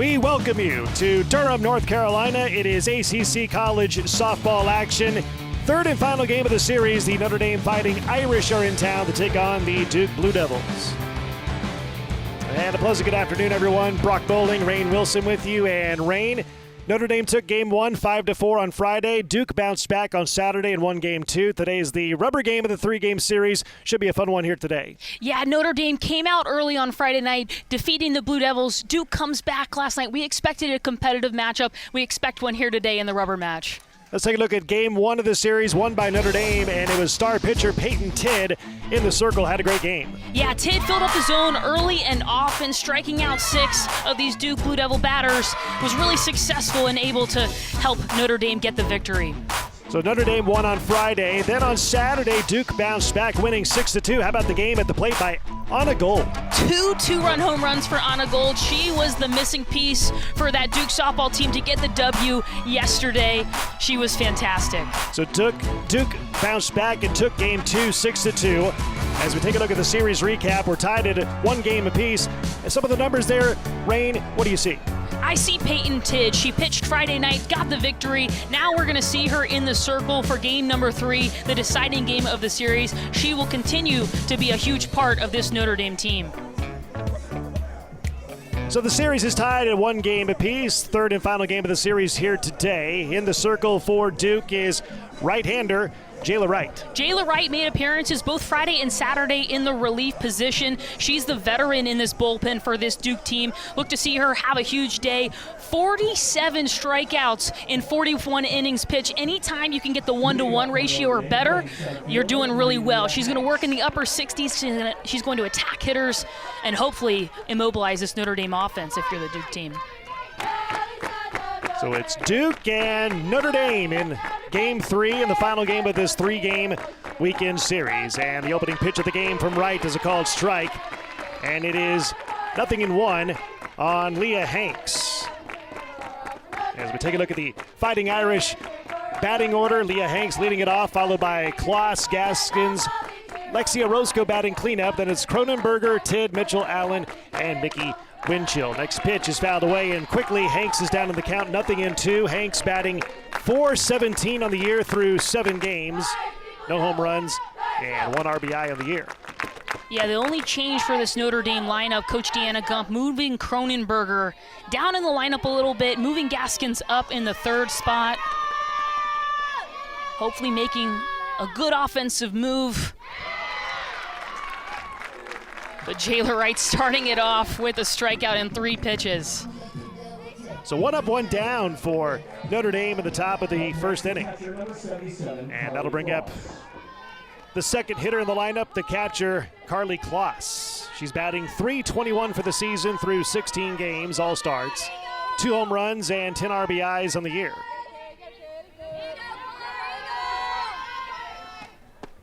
We welcome you to Durham, North Carolina. It is ACC college softball action. Third and final game of the series. The Notre Dame Fighting Irish are in town to take on the Duke Blue Devils. And a pleasant good afternoon, everyone. Brock Bowling, Rain Wilson with you. And Rain, Notre Dame took game one 5-4 on Friday. Duke bounced back on Saturday and won game two. Today is the rubber game of the three-game series. Should be a fun one here today. Yeah, Notre Dame came out early on Friday night, defeating the Blue Devils. Duke comes back last night. We expected a competitive matchup. We expect one here today in the rubber match. Let's take a look at game one of the series, won by Notre Dame, and it was star pitcher Peyton Tidd in the circle, had a great game. Yeah, Tidd filled up the zone early and often, striking out 6 of these Duke Blue Devil batters, was really successful and able to help Notre Dame get the victory. So Notre Dame won on Friday. Then on Saturday, Duke bounced back, winning 6-2. How about the game at the plate by Anna Gold? 2 two-run home runs for Anna Gold. She was the missing piece for that Duke softball team to get the W yesterday. She was fantastic. So Duke bounced back and took game 2, 6-2. As we take a look at the series recap, we're tied at 1 game apiece. And some of the numbers there, Rain, what do you see? I see Peyton Tidd. She pitched Friday night, got the victory. Now we're going to see her in the circle for game number 3, the deciding game of the series. She will continue to be a huge part of this Notre Dame team. So the series is tied at 1 game apiece. Third and final game of the series here today. In the circle for Duke is right-hander Jayla Wright. Jayla Wright made appearances both Friday and Saturday in the relief position. She's the veteran in this bullpen for this Duke team. Look to see her have a huge day. 47 strikeouts in 41 innings pitched. Anytime you can get the 1-to-1 ratio or better, you're doing really well. She's going to work in the upper 60s. She's going to attack hitters and hopefully immobilize this Notre Dame offense if you're the Duke team. So it's Duke and Notre Dame in game 3 in the final game of this 3-game weekend series. And the opening pitch of the game from Wright is a called strike. And it is 0-1 on Leah Hanks. As we take a look at the Fighting Irish batting order, Leah Hanks leading it off, followed by Kloss, Gaskins, Lexia Roscoe batting cleanup. Then it's Cronenberger, Tidd, Mitchell, Allen, and Mickey Winchell. Next pitch is fouled away, and quickly Hanks is down in the count, 0-2. Hanks batting .417 on the year through 7 games. No home runs and 1 RBI on the year. Yeah, the only change for this Notre Dame lineup, Coach Deanna Gump moving Cronenberger down in the lineup a little bit, moving Gaskins up in the 3rd spot. Hopefully making a good offensive move. But Jayla Wright starting it off with a strikeout in 3 pitches. So 1 up, 1 down for Notre Dame at the top of the 1st inning. And that'll bring up the second hitter in the lineup, the catcher, Carly Kloss. She's batting .321 for the season through 16 games, all starts. 2 home runs and 10 RBIs on the year.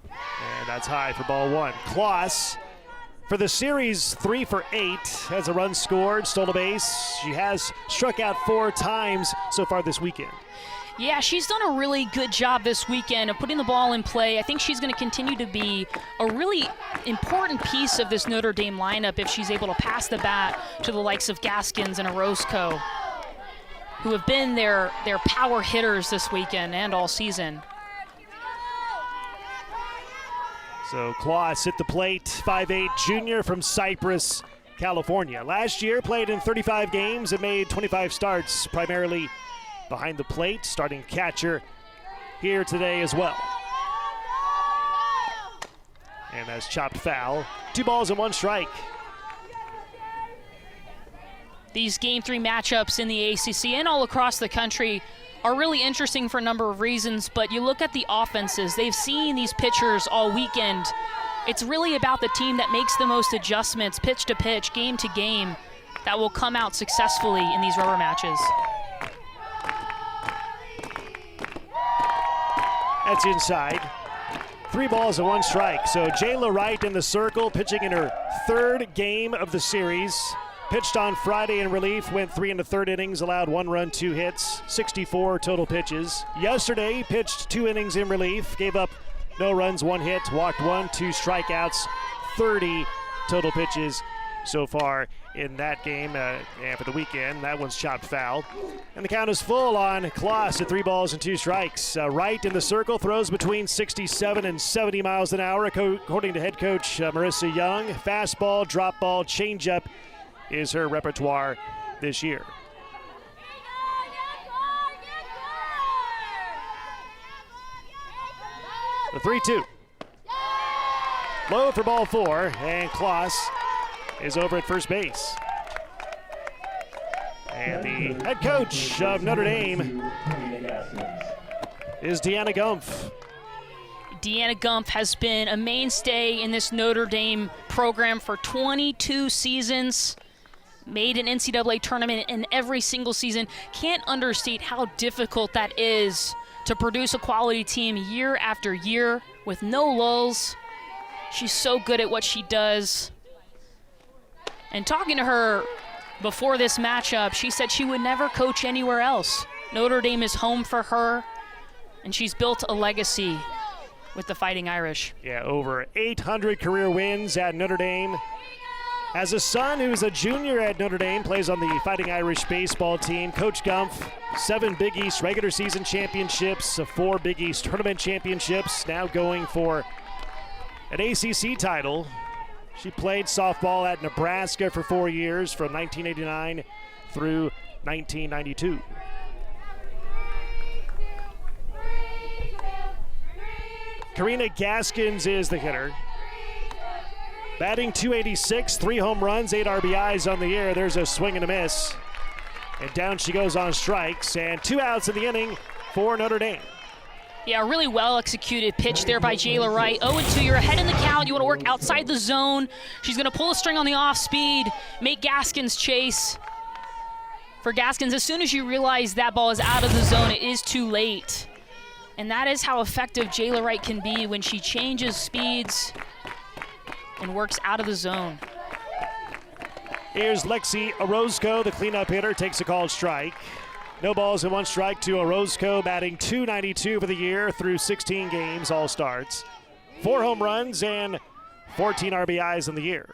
And that's high for ball 1. Kloss, for the series, 3 for 8, has a run scored, stole a base. She has struck out 4 times so far this weekend. Yeah, she's done a really good job this weekend of putting the ball in play. I think she's going to continue to be a really important piece of this Notre Dame lineup if she's able to pass the bat to the likes of Gaskins and Orozco, who have been their power hitters this weekend and all season. So Kloss at the plate, 5'8" junior from Cypress, California. Last year played in 35 games and made 25 starts, primarily behind the plate, starting catcher here today as well. And that's chopped foul. 2 balls and 1 strike. These game 3 matchups in the ACC and all across the country are really interesting for a number of reasons, but you look at the offenses, they've seen these pitchers all weekend. It's really about the team that makes the most adjustments, pitch to pitch, game to game, that will come out successfully in these rubber matches. That's inside. 3 balls and 1 strike. So Jayla Wright in the circle, pitching in her 3rd game of the series. Pitched on Friday in relief, went 3 1/3 innings, allowed 1 run, 2 hits, 64 total pitches. Yesterday, pitched 2 innings in relief, gave up no runs, 1 hit, walked 1, 2 strikeouts, 30 total pitches so far in that game and for the weekend. That one's chopped foul. And the count is full on Kloss at 3 balls and 2 strikes. Wright in the circle throws between 67 and 70 miles an hour, according to head coach Marissa Young. Fastball, drop ball, changeup is her repertoire this year. The 3-2. Low for ball 4, and Kloss is over at first base. And the head coach of Notre Dame is Deanna Gumpf. Deanna Gumpf has been a mainstay in this Notre Dame program for 22 seasons. Made an NCAA tournament in every single season. Can't understate how difficult that is to produce a quality team year after year with no lulls. She's so good at what she does. And talking to her before this matchup, she said she would never coach anywhere else. Notre Dame is home for her, and she's built a legacy with the Fighting Irish. Yeah, over 800 career wins at Notre Dame. Has a son who's a junior at Notre Dame, plays on the Fighting Irish baseball team. Coach Gumpf, 7 Big East regular season championships, 4 Big East tournament championships, now going for an ACC title. She played softball at Nebraska for 4 years, from 1989 through 1992. Karina Gaskins is the hitter. Batting .286, 3 home runs, 8 RBIs on the year. There's a swing and a miss. And down she goes on strikes, and 2 outs in the inning for Notre Dame. Yeah, really well-executed pitch there by Jayla Wright. 0-2, you're ahead in the count. You want to work outside the zone. She's going to pull a string on the off-speed, make Gaskins chase. For Gaskins, as soon as you realize that ball is out of the zone, it is too late. And that is how effective Jayla Wright can be when she changes speeds and works out of the zone. Here's Lexi Orozco, the cleanup hitter, takes a called strike. No balls and 1 strike to Orozco, batting .292 for the year through 16 games, all starts. 4 home runs and 14 RBIs in the year.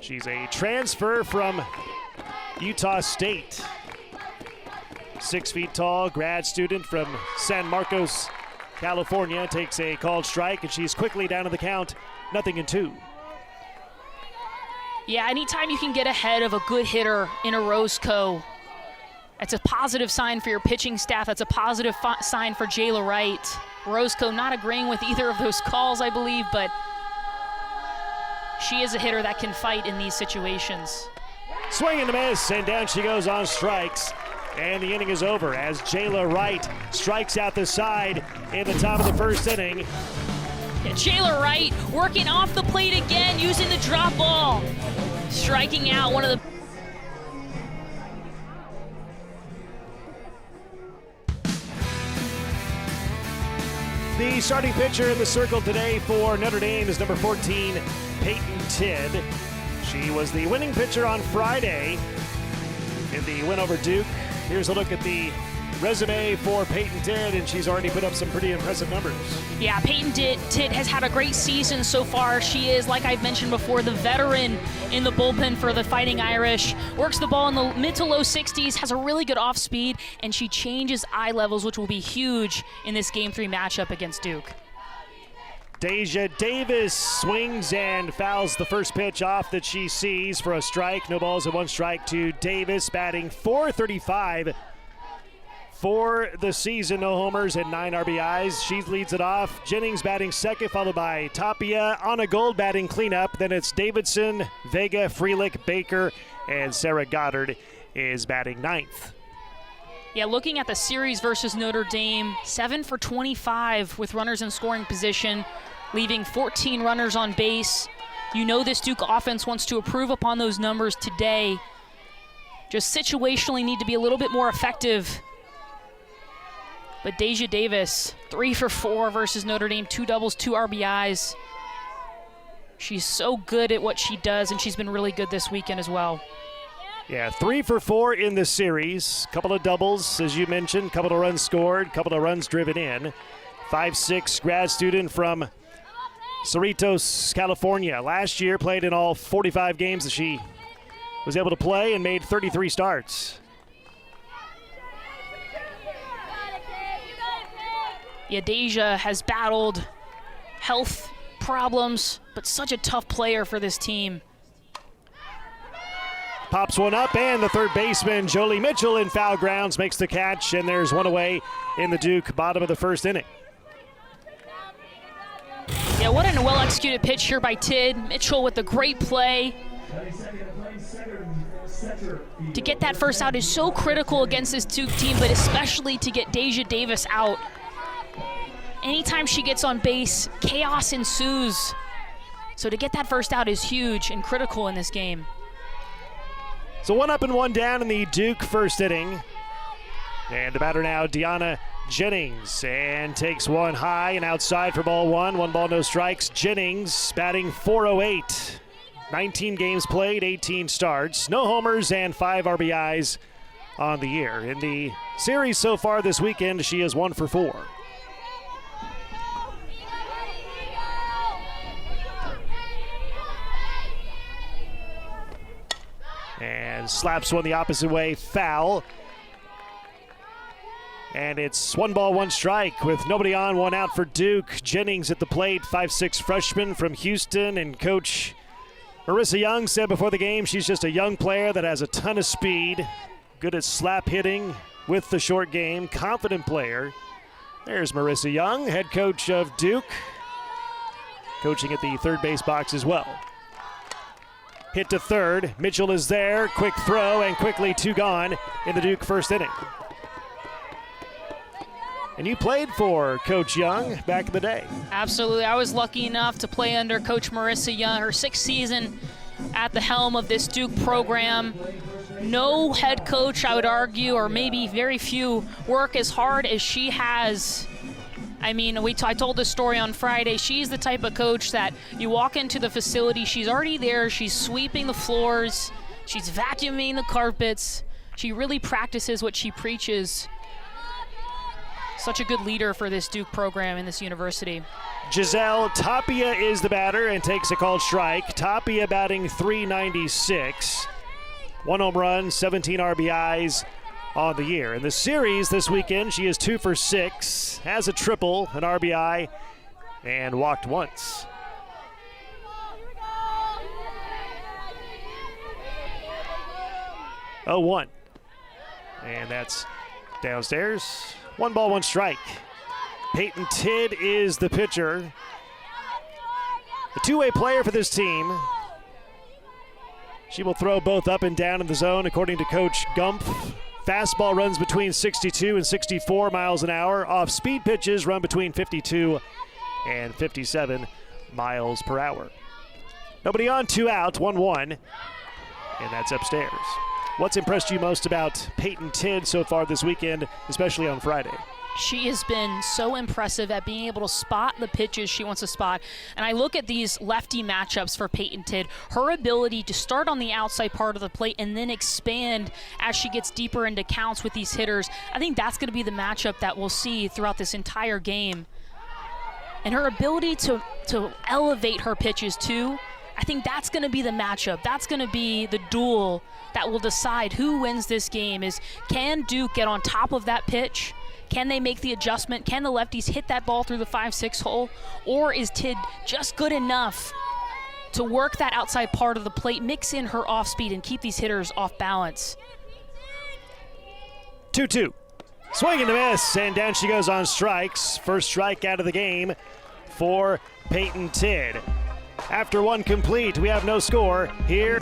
She's a transfer from Utah State. 6 feet tall, grad student from San Marcos, California, takes a called strike, and she's quickly down to the count, 0-2. Yeah, anytime you can get ahead of a good hitter in Orozco, that's a positive sign for your pitching staff. That's a positive sign for Jayla Wright. Orozco not agreeing with either of those calls, I believe, but she is a hitter that can fight in these situations. Swing and a miss, and down she goes on strikes. And the inning is over as Jayla Wright strikes out the side in the top of the first inning. Yeah, Jayla Wright working off the plate again, using the drop ball. Striking out one of the... The starting pitcher in the circle today for Notre Dame is number 14, Peyton Tidd. She was the winning pitcher on Friday in the win over Duke. Here's a look at the resume for Peyton Tidd, and she's already put up some pretty impressive numbers. Yeah, Peyton Tidd has had a great season so far. She is, like I've mentioned before, the veteran in the bullpen for the Fighting Irish. Works the ball in the mid to low 60s, has a really good off speed, and she changes eye levels, which will be huge in this Game 3 matchup against Duke. Deja Davis swings and fouls the first pitch off that she sees for a strike. No balls and 1 strike to Davis, batting .435 for the season. No homers and 9 RBIs. She leads it off. Jennings batting second, followed by Tapia. Anna Gold batting cleanup. Then it's Davidson, Vega, Freelick, Baker, and Sarah Goddard is batting 9th. Yeah, looking at the series versus Notre Dame, 7 for 25 with runners in scoring position, leaving 14 runners on base. You know this Duke offense wants to improve upon those numbers today. Just situationally need to be a little bit more effective. But Deja Davis, 3 for 4 versus Notre Dame, 2 doubles, 2 RBIs. She's so good at what she does, and she's been really good this weekend as well. Yeah, 3 for 4 in the series. Couple of doubles, as you mentioned, couple of runs scored, couple of runs driven in. 5'6" grad student from Cerritos, California. Last year played in all 45 games that she was able to play and made 33 starts. Yeah, Deja has battled health problems, but such a tough player for this team. Pops one up, and the third baseman, Jolie Mitchell, in foul grounds, makes the catch, and there's one away in the Duke bottom of the first inning. Yeah, what a well-executed pitch here by Tid. Mitchell with a great play. To get that first out is so critical against this Duke team, but especially to get Deja Davis out. Anytime she gets on base, chaos ensues. So to get that first out is huge and critical in this game. So 1 up and 1 down in the Duke first inning. And the batter now, Deanna Jennings, and takes one high and outside for ball one. 1 ball, no strikes. Jennings batting .408. 19 games played, 18 starts, no homers, and 5 RBIs on the year. In the series so far this weekend, she is 1 for 4. And slaps one the opposite way, foul. And it's 1 ball, 1 strike with nobody on, 1 out for Duke. Jennings at the plate, 5'6" freshman from Houston, and Coach Marissa Young said before the game she's just a young player that has a ton of speed, good at slap hitting with the short game, confident player. There's Marissa Young, head coach of Duke, coaching at the third base box as well. Hit to third, Mitchell is there, quick throw, and quickly 2 gone in the Duke first inning. And you played for Coach Young back in the day. Absolutely. I was lucky enough to play under Coach Marissa Young, her 6th season at the helm of this Duke program. No head coach, I would argue, or maybe very few, work as hard as she has. I mean, I told this story on Friday. She's the type of coach that you walk into the facility, she's already there, she's sweeping the floors, she's vacuuming the carpets. She really practices what she preaches. Such a good leader for this Duke program in this university. Giselle Tapia is the batter and takes a called strike. Tapia batting .396. 1 home run, 17 RBIs on the year. In the series this weekend, she is 2 for 6, has a triple, an RBI, and walked once. Oh, 1. And that's downstairs. 1 ball, 1 strike. Peyton Tidd is the pitcher. A two-way player for this team. She will throw both up and down in the zone, according to Coach Gump. Fastball runs between 62 and 64 miles an hour. Off-speed pitches run between 52 and 57 miles per hour. Nobody on, 2 out, 1-1, and that's upstairs. What's impressed you most about Peyton Tidd so far this weekend, especially on Friday? She has been so impressive at being able to spot the pitches she wants to spot. And I look at these lefty matchups for Peyton Tidd. Her ability to start on the outside part of the plate and then expand as she gets deeper into counts with these hitters. I think that's going to be the matchup that we'll see throughout this entire game. And her ability to elevate her pitches too, I think that's going to be the matchup. That's going to be the duel that will decide who wins this game. Can Duke get on top of that pitch? Can they make the adjustment? Can the lefties hit that ball through the 5-6 hole? Or is Tidd just good enough to work that outside part of the plate, mix in her off speed, and keep these hitters off balance? 2-2. Swing and a miss, and down she goes on strikes. First strike out of the game for Peyton Tidd. After 1 complete, we have no score here.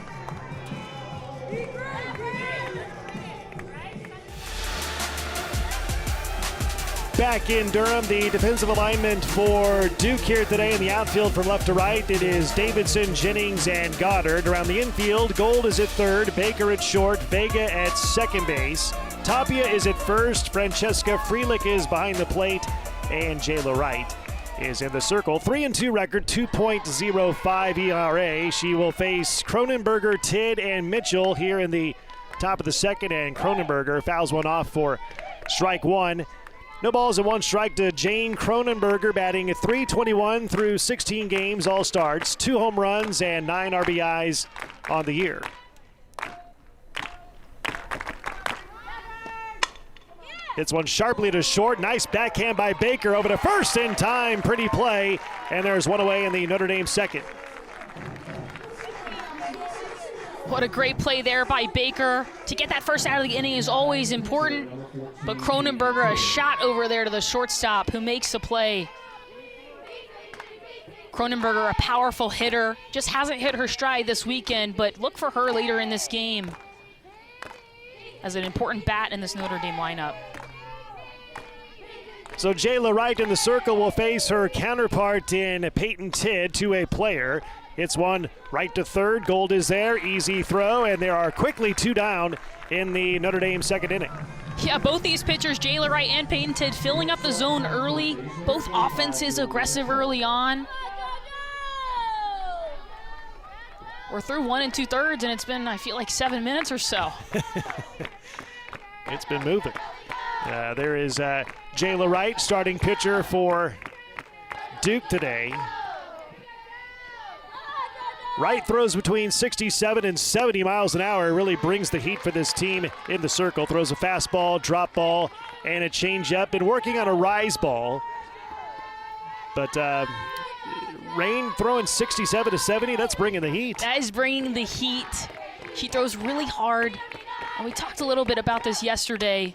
Back in Durham, the defensive alignment for Duke here today in the outfield from left to right. It is Davidson, Jennings, and Goddard. Around the infield, Gold is at third, Baker at short, Vega at second base. Tapia is at first, Francesca Freelick is behind the plate, and Jayla Wright is in the circle. 3-2 record, 2.05 ERA. She will face Cronenberger, Tidd, and Mitchell here in the top of the second, and Cronenberger fouls one off for strike 1. No balls and one strike to Jane Cronenberger, batting at .321 through 16 games, all starts, 2 home runs and 9 RBIs on the year. Hits one sharply to short. Nice backhand by Baker over to first in time. Pretty play. And there's one away in the Notre Dame second. What a great play there by Baker. To get that first out of the inning is always important. But Cronenberger, a shot over there to the shortstop who makes the play. Cronenberger, a powerful hitter. Just hasn't hit her stride this weekend, but look for her later in this game as an important bat in this Notre Dame lineup. So Jayla Wright in the circle will face her counterpart in Peyton Tidd, two-way player. It's one right to third. Gold is there. Easy throw, and there are quickly 2 down in the Notre Dame second inning. Yeah, both these pitchers, Jayla Wright and Peyton Tidd, filling up the zone early. Both offenses aggressive early on. We're through 1 2/3, and it's been, I feel like, 7 minutes or so. It's been moving. There is Jayla Wright, starting pitcher for Duke today. Wright throws between 67 and 70 miles an hour. Really brings the heat for this team in the circle. Throws a fastball, drop ball, and a changeup. Been working on a rise ball. But Rain throwing 67 to 70, that's bringing the heat. That is bringing the heat. She throws really hard. And we talked a little bit about this yesterday.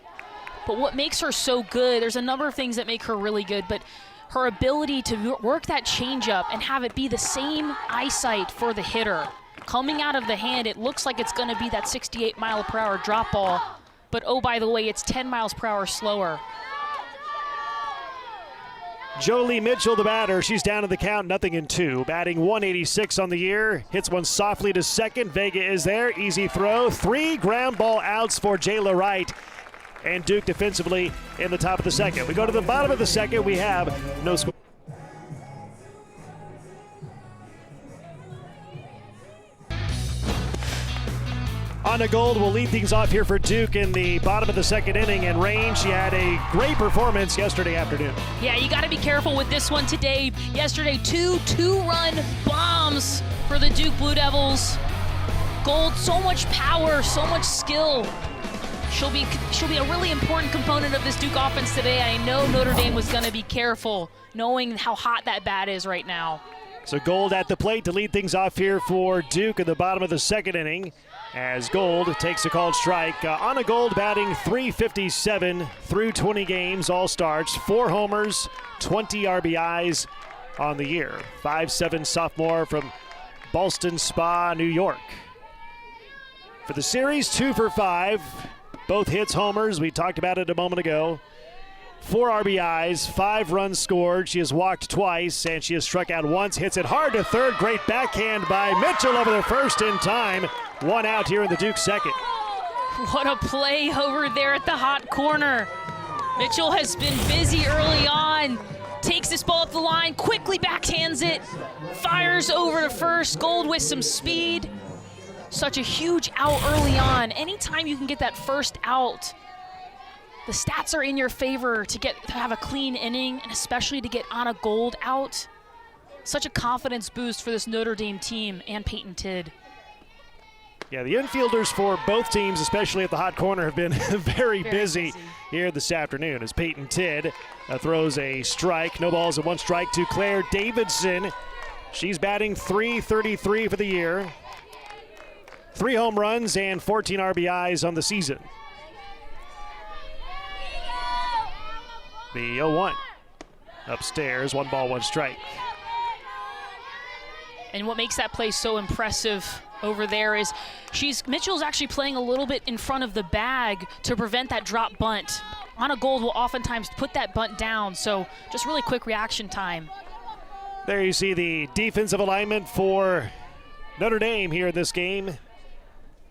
But what makes her so good, there's a number of things that make her really good, but her ability to work that changeup and have it be the same eyesight for the hitter. Coming out of the hand, it looks like it's going to be that 68-mile-per-hour drop ball, but oh, by the way, it's 10 miles per hour slower. Jolie Mitchell, the batter, she's down to the count, 0-2. Batting .186 on the year, hits one softly to second. Vega is there, easy throw. 3 ground ball outs for Jayla Wright. And Duke defensively in the top of the second. We go to the bottom of the second. We have no score. Anna Gold will lead things off here for Duke in the bottom of the second inning. And Rain, she had a great performance yesterday afternoon. Yeah, you got to be careful with this one today. Yesterday, 2 two-run bombs for the Duke Blue Devils. Gold, so much power, so much skill. She'll be a really important component of this Duke offense today. I know Notre Dame was going to be careful, knowing how hot that bat is right now. So Gold at the plate to lead things off here for Duke in the bottom of the second inning. As Gold takes a called strike. Anna Gold batting .357 through 20 games, all starts, 4 homers, 20 RBIs on the year. 5'7" sophomore from Ballston Spa, New York. For the series, 2 for 5. Both hits homers. We talked about it a moment ago. 4 RBIs, 5 runs scored. She has walked twice, and she has struck out once. Hits it hard to third. Great backhand by Mitchell over the first in time. 1 out here in the Duke second. What a play over there at the hot corner. Mitchell has been busy early on. Takes this ball up the line, quickly backhands it. Fires over to first. Gold with some speed. Such a huge out early on. Anytime you can get that first out, the stats are in your favor to have a clean inning, and especially to get Anna Gold out. Such a confidence boost for this Notre Dame team and Peyton Tidd. Yeah, the infielders for both teams, especially at the hot corner, have been very busy here this afternoon as Peyton Tidd throws a strike. No balls and 1 strike to Claire Davidson. She's batting .333 for the year. 3 home runs and 14 RBIs on the season. The 0-1 upstairs, 1 ball, 1 strike. And what makes that play so impressive over there is Mitchell's actually playing a little bit in front of the bag to prevent that drop bunt. Anna Gold will oftentimes put that bunt down, so just really quick reaction time. There you see the defensive alignment for Notre Dame here in this game.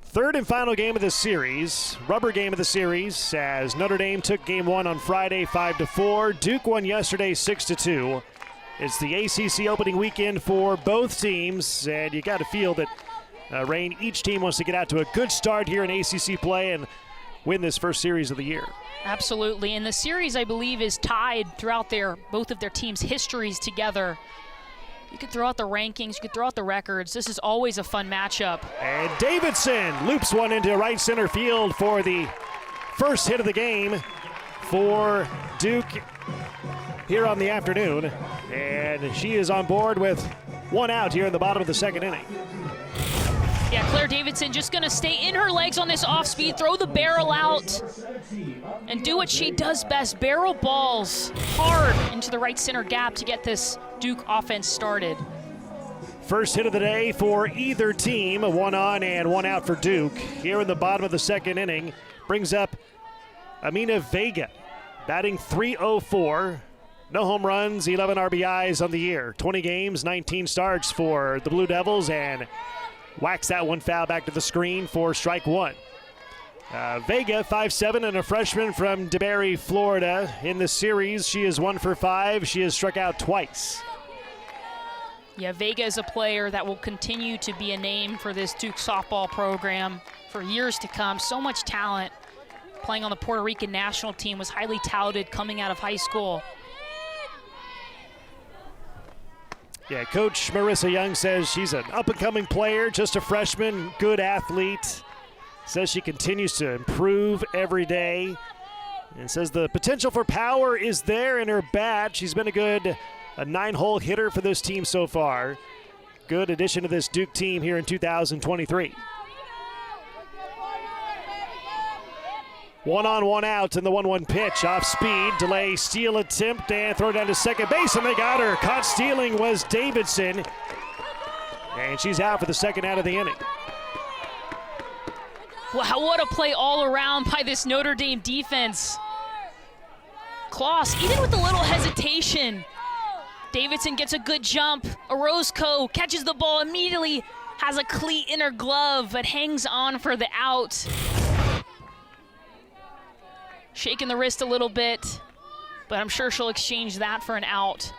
Third and final game of the series, rubber game of the series, as Notre Dame took game 1 on Friday 5-4. Duke won yesterday 6-2. It's the ACC opening weekend for both teams, and you got to feel that Rain, each team wants to get out to a good start here in ACC play, and win this first series of the year. Absolutely, and the series, I believe, is tied throughout both of their teams' histories together. You could throw out the rankings, you could throw out the records. This is always a fun matchup. And Davidson loops one into right center field for the first hit of the game for Duke here on the afternoon. And she is on board with one out here in the bottom of the second inning. Yeah, Claire Davidson just going to stay in her legs on this off speed, throw the barrel out, and do what she does best, barrel balls hard into the right center gap to get this Duke offense started. First hit of the day for either team, one on and one out for Duke. Here in the bottom of the second inning, brings up Amina Vega, batting .304. No home runs, 11 RBIs on the year. 20 games, 19 starts for the Blue Devils, and whacks that one foul back to the screen for strike one. Vega, 5'7", and a freshman from DeBary, Florida. In the series, she is 1 for 5. She has struck out twice. Yeah, Vega is a player that will continue to be a name for this Duke softball program for years to come. So much talent. Playing on the Puerto Rican national team, was highly touted coming out of high school. Yeah, Coach Marissa Young says she's an up-and-coming player, just a freshman, good athlete. Says she continues to improve every day. And says the potential for power is there in her bat. She's been a 9-hole hitter for this team so far. Good addition to this Duke team here in 2023. One on, one out, and the 1-1 pitch. Off speed, delay, steal attempt, and throw down to second base, and they got her. Caught stealing was Davidson, and she's out for the second out of the inning. Wow, what a play all around by this Notre Dame defense. Kloss, even with a little hesitation, Davidson gets a good jump. Orozco catches the ball immediately, has a cleat in her glove, but hangs on for the out. Shaking the wrist a little bit, but I'm sure she'll exchange that for an out.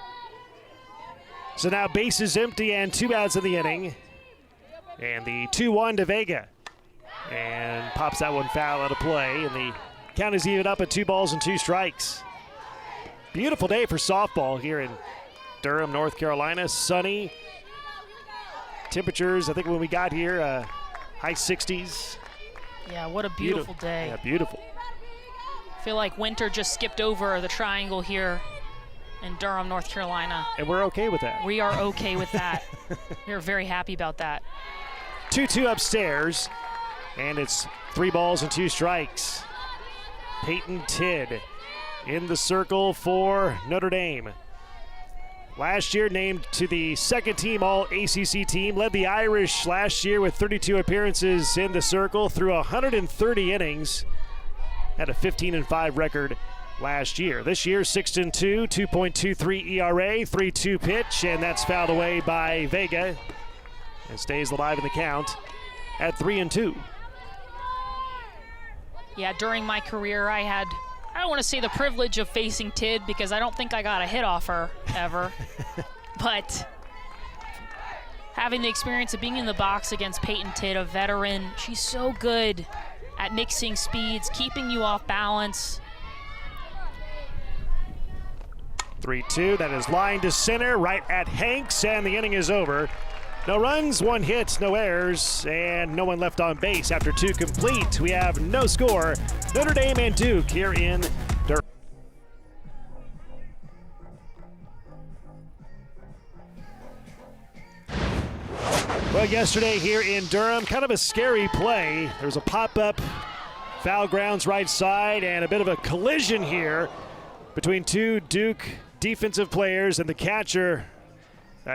So now base is empty and 2 outs in the inning. And the 2-1 to Vega. And pops that one foul out of play, and the count is even up at 2 balls and 2 strikes. Beautiful day for softball here in Durham, North Carolina. Sunny. Temperatures, I think when we got here, high 60s. Yeah, what a beautiful day. Yeah, beautiful. I feel like winter just skipped over the triangle here in Durham, North Carolina. And we're okay with that. We are okay with that. We're very happy about that. 2-2 upstairs, and it's 3 balls and 2 strikes. Peyton Tidd in the circle for Notre Dame. Last year named to the second team All-ACC team, led the Irish last year with 32 appearances in the circle through 130 innings. Had a 15-5 record last year. This year, 6-2, 2.23 ERA, 3-2 pitch, and that's fouled away by Vega and stays alive in the count at 3-2. Yeah, during my career, I don't want to say the privilege of facing Tidd because I don't think I got a hit off her ever, but having the experience of being in the box against Peyton Tidd, a veteran, she's so good at mixing speeds, keeping you off balance. 3-2, that is line to center, right at Hanks, and the inning is over. No runs, 1 hit, no errors, and no one left on base. After 2 complete, we have no score. Notre Dame and Duke here in Durham. Well, yesterday here in Durham, kind of a scary play. There was a pop-up, foul grounds right side, and a bit of a collision here between 2 Duke defensive players and the catcher.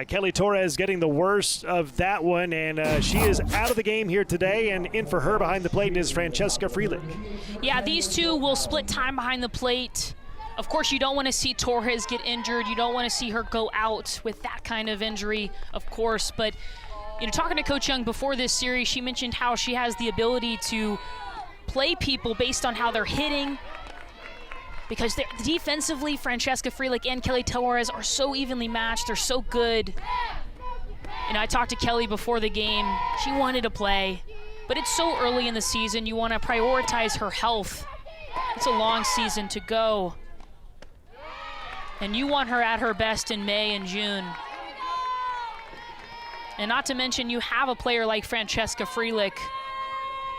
Kelly Torres getting the worst of that one, and she is out of the game here today, and in for her behind the plate is Francesca Freelich. Yeah, these two will split time behind the plate. Of course, you don't want to see Torres get injured. You don't want to see her go out with that kind of injury, of course, but talking to Coach Young before this series, she mentioned how she has the ability to play people based on how they're hitting, because defensively, Francesca Freelich and Kelly Torres are so evenly matched. They're so good. I talked to Kelly before the game. She wanted to play. but it's so early in the season. You want to prioritize her health. It's a long season to go. And you want her at her best in May and June. And not to mention, you have a player like Francesca Frelich,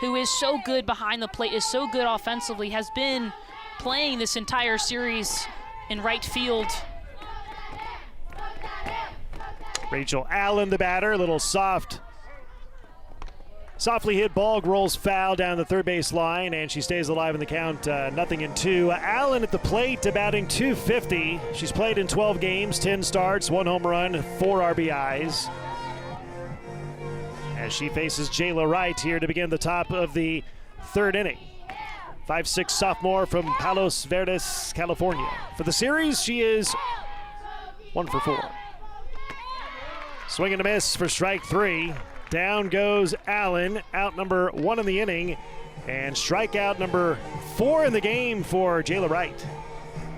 who is so good behind the plate, is so good offensively, has been playing this entire series in right field. Rachel Allen, the batter, a little softly hit ball, rolls foul down the third base line, and she stays alive in the count, 0-2. Allen at the plate, batting .250. She's played in 12 games, 10 starts, 1 home run, 4 RBIs. As she faces Jayla Wright here to begin the top of the third inning. 5'6" sophomore from Palos Verdes, California. For the series, she is 1 for 4. Swing and a miss for strike 3. Down goes Allen, out number 1 in the inning, and strikeout number 4 in the game for Jayla Wright.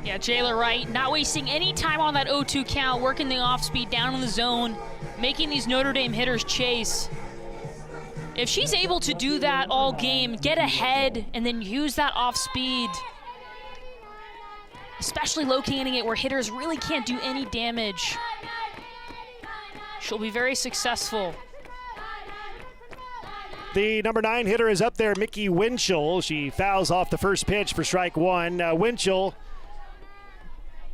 Yeah, Jayla Wright not wasting any time on that 0-2 count, working the off speed down in the zone, making these Notre Dame hitters chase. If she's able to do that all game, get ahead, and then use that off speed, especially locating it where hitters really can't do any damage, she'll be very successful. The number 9 hitter is up there, Mickey Winchell. She fouls off the first pitch for strike 1. Winchell,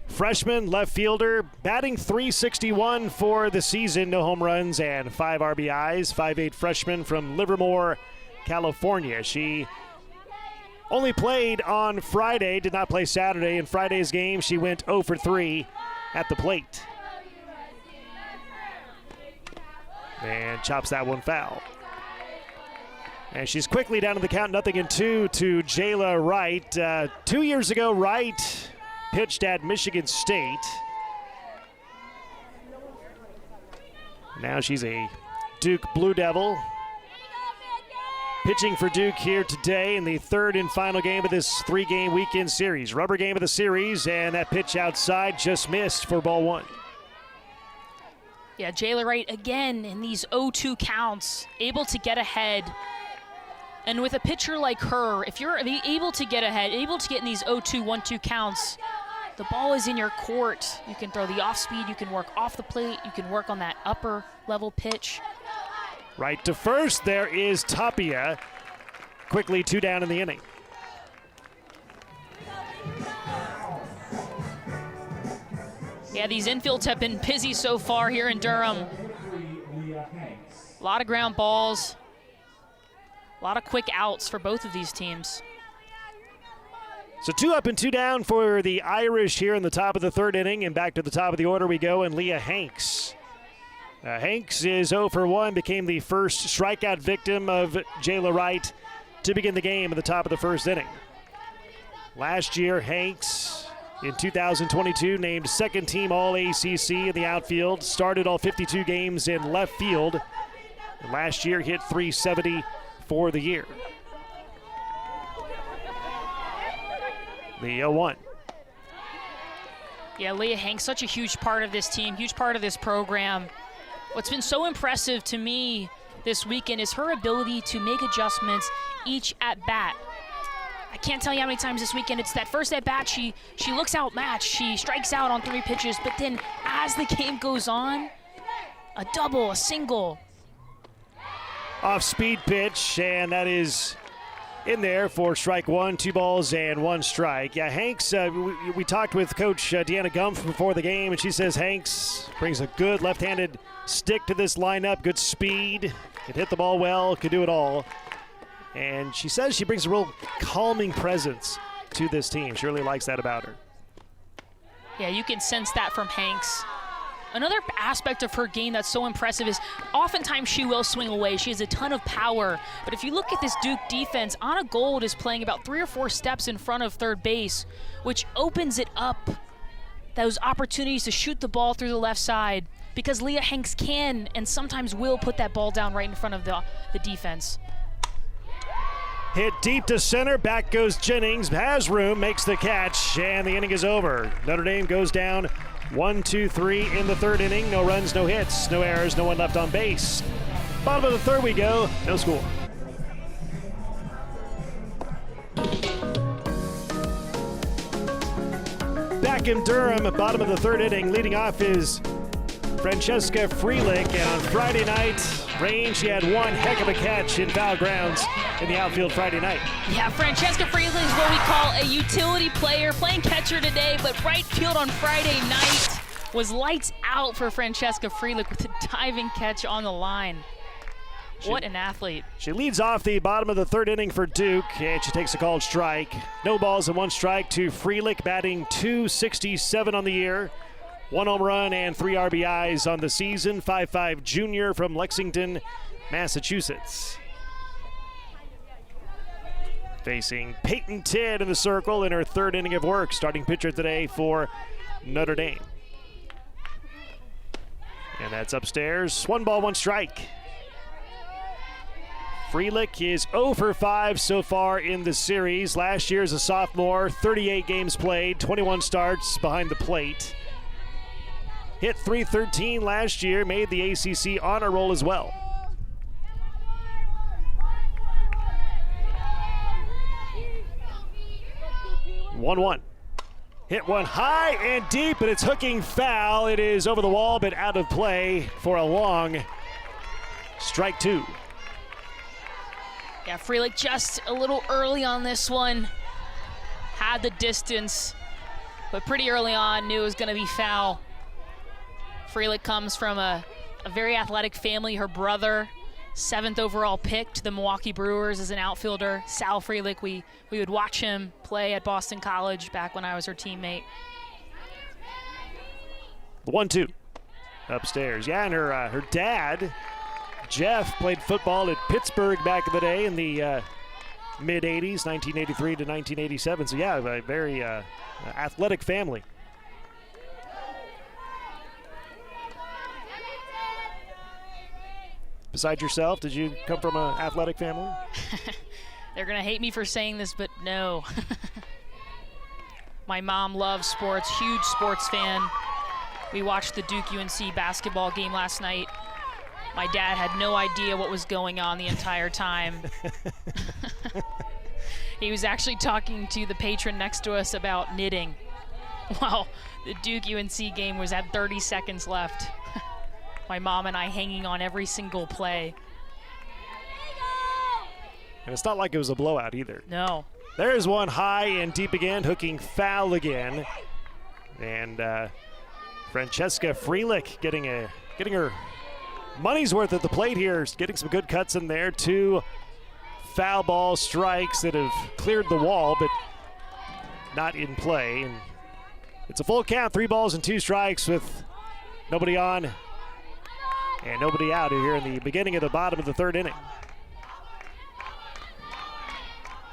freshman left fielder, batting .361 for the season. No home runs and 5 RBIs. 5'8" freshman from Livermore, California. She only played on Friday, did not play Saturday. In Friday's game, she went 0 for 3 at the plate. And chops that one foul. And she's quickly down to the count, 0-2 to Jayla Wright. 2 years ago, Wright pitched at Michigan State. Now she's a Duke Blue Devil. Pitching for Duke here today in the third and final game of this 3-game weekend series. Rubber game of the series, and that pitch outside just missed for ball 1. Yeah, Jayla Wright again in these 0-2 counts, able to get ahead. And with a pitcher like her, if you're able to get ahead, able to get in these 0-2, 1-2 counts, the ball is in your court. You can throw the off speed, you can work off the plate, you can work on that upper level pitch. Right to first, there is Tapia. Quickly 2 down in the inning. Yeah, these infields have been busy so far here in Durham. A lot of ground balls. A lot of quick outs for both of these teams. So 2 up and 2 down for the Irish here in the top of the third inning. And back to the top of the order we go, and Leah Hanks. Hanks is 0 for 1, became the first strikeout victim of Jayla Wright to begin the game at the top of the first inning. Last year, Hanks, in 2022, named second team All-ACC in the outfield, started all 52 games in left field. And last year, hit .370 for the year. The 0-1. Yeah, Leah Hanks, such a huge part of this team, huge part of this program. What's been so impressive to me this weekend is her ability to make adjustments each at bat. I can't tell you how many times this weekend it's that first at bat she looks outmatched, she strikes out on 3 pitches, but then as the game goes on, a double, a single. Off speed pitch, and that is in there for strike 1, 2 balls and 1 strike. Yeah, Hanks, we talked with Coach Deanna Gumpf before the game, and she says Hanks brings a good left-handed stick to this lineup, good speed, can hit the ball well, can do it all. And she says she brings a real calming presence to this team. She really likes that about her. Yeah, you can sense that from Hanks. Another aspect of her game that's so impressive is oftentimes she will swing away. She has a ton of power. But if you look at this Duke defense, Anna Gold is playing about 3 or 4 steps in front of third base, which opens it up, those opportunities to shoot the ball through the left side, because Leah Hanks can and sometimes will put that ball down right in front of the defense. Hit deep to center, back goes Jennings, has room, makes the catch, and the inning is over. Notre Dame goes down 1-2-3 in the third inning. No runs, no hits, no errors, no one left on base. Bottom of the third we go, no score. back in Durham, bottom of the third inning. Leading off is Francesca Freelick, and on Friday night, rain, she had one heck of a catch in foul grounds in the outfield Friday night. Yeah, Francesca Freelick is what we call a utility player, playing catcher today, but right field on Friday night was lights out for Francesca Freelick with a diving catch on the line. What an athlete. She leads off the bottom of the third inning for Duke, and she takes a called strike. No balls and one strike to Freelick, batting .267 on the year. 1 home run and 3 RBIs on the season. 5'5" junior from Lexington, Massachusetts. Facing Peyton Tidd in the circle in her third inning of work. Starting pitcher today for Notre Dame. And that's upstairs. 1 ball, 1 strike. Freelick is 0 for 5 so far in the series. Last year as a sophomore, 38 games played, 21 starts behind the plate. Hit .313 last year, made the ACC honor roll as well. One. Hit one high and deep, and it's hooking foul. It is over the wall, but out of play for a long strike 2. Yeah, Freelick just a little early on this one. Had the distance, but pretty early on knew it was going to be foul. Freelick comes from a very athletic family. Her brother, 7th overall pick to the Milwaukee Brewers as an outfielder. Sal Freelick, we would watch him play at Boston College back when I was her teammate. The 1-2 upstairs. Yeah, and her dad, Jeff, played football at Pittsburgh back in the day in the mid-'80s, 1983 to 1987. So yeah, a very athletic family. Besides yourself, did you come from an athletic family? They're going to hate me for saying this, but no. My mom loves sports, huge sports fan. We watched the Duke-UNC basketball game last night. My dad had no idea what was going on the entire time. He was actually talking to the patron next to us about knitting. Well, the Duke-UNC game was at 30 seconds left. My mom and I hanging on every single play. And it's not like it was a blowout either. No. There's one high and deep again, hooking foul again. And Francesca Freelick getting her money's worth at the plate here, getting some good cuts in there. 2 foul ball strikes that have cleared the wall, but not in play. And it's a full count, 3 balls and 2 strikes with nobody on and nobody out here in the beginning of the bottom of the third inning.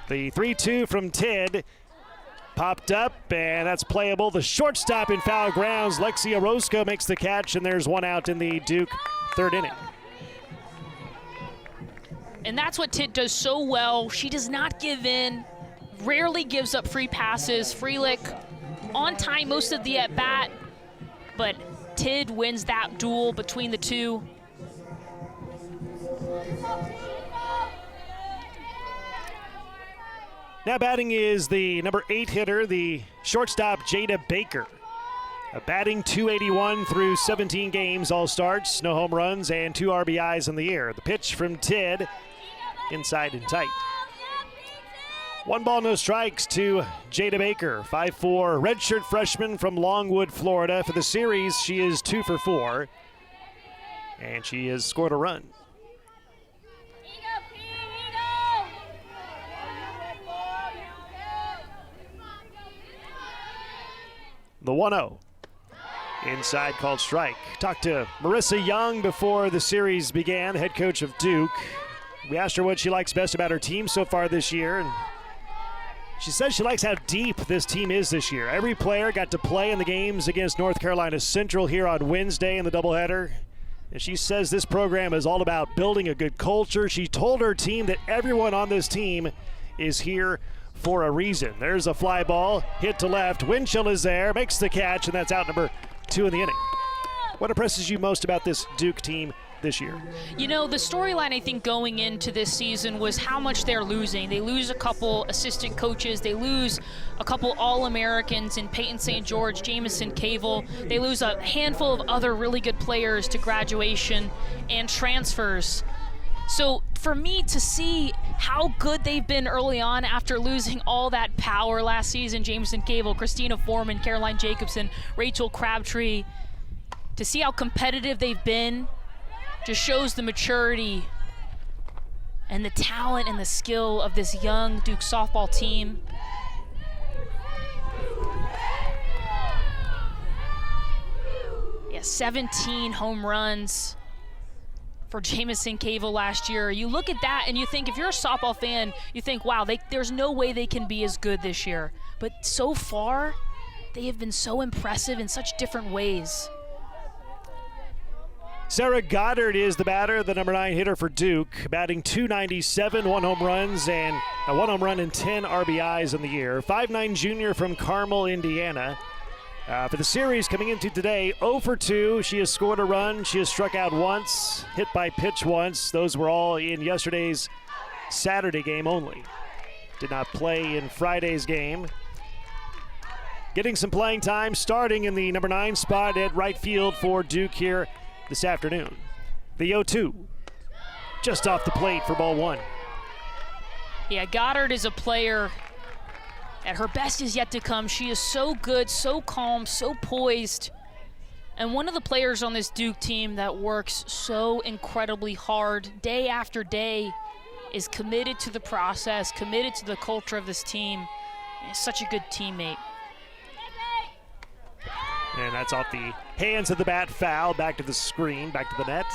The 3-2 from Tidd popped up, and that's playable. The shortstop in foul grounds, Lexi Orozco makes the catch, and there's 1 out in the Duke third inning. And that's what Tidd does so well. She does not give in, rarely gives up free passes. Freelick on time most of the at-bat, but Tidd wins that duel between the two. Now batting is the number 8 hitter, the shortstop Jada Baker. A batting .281 through 17 games, all starts, no home runs, and 2 RBIs in the year. The pitch from Tidd, inside and tight. 1 ball, no strikes to Jada Baker, 5'4", redshirt freshman from Longwood, Florida. For the series, she is 2 for 4, and she has scored a run. The 1-0. Inside, called strike. Talked to Marissa Young before the series began, head coach of Duke. We asked her what she likes best about her team so far this year, and she says she likes how deep this team is this year. Every player got to play in the games against North Carolina Central here on Wednesday in the doubleheader. And she says this program is all about building a good culture. She told her team that everyone on this team is here for a reason. There's a fly ball, hit to left. Winchell is there, makes the catch, and that's out number 2 in the inning. What impresses you most about this Duke team this year. You know, the storyline, I think, going into this season was how much they're losing. They lose a couple assistant coaches. They lose a couple All-Americans in Peyton St. George, Jamison Cavell. They lose a handful of other really good players to graduation and transfers. So for me to see how good they've been early on after losing all that power last season, Jamison Cavell, Christina Foreman, Caroline Jacobson, Rachel Crabtree, to see how competitive they've been just shows the maturity and the talent and the skill of this young Duke softball team. Yeah, 17 home runs for Jamison Cavell last year. You look at that and you think, if you're a softball fan, you think, wow, there's no way they can be as good this year. But so far, they have been so impressive in such different ways. Sarah Goddard is the batter, the number 9 hitter for Duke, batting .297, 1 home run and 10 RBIs in the year. 5'9" junior from Carmel, Indiana. For the series coming into today, 0 for 2. She has scored a run. She has struck out once, hit by pitch once. Those were all in yesterday's Saturday game only. Did not play in Friday's game. Getting some playing time, starting in the number 9 spot at right field for Duke here this afternoon. The 0-2, just off the plate for ball 1. Yeah, Goddard is a player that her best is yet to come. She is so good, so calm, so poised. And one of the players on this Duke team that works so incredibly hard day after day, is committed to the process, committed to the culture of this team. And is such a good teammate. And that's off the hands of the bat, foul, back to the screen, back to the net.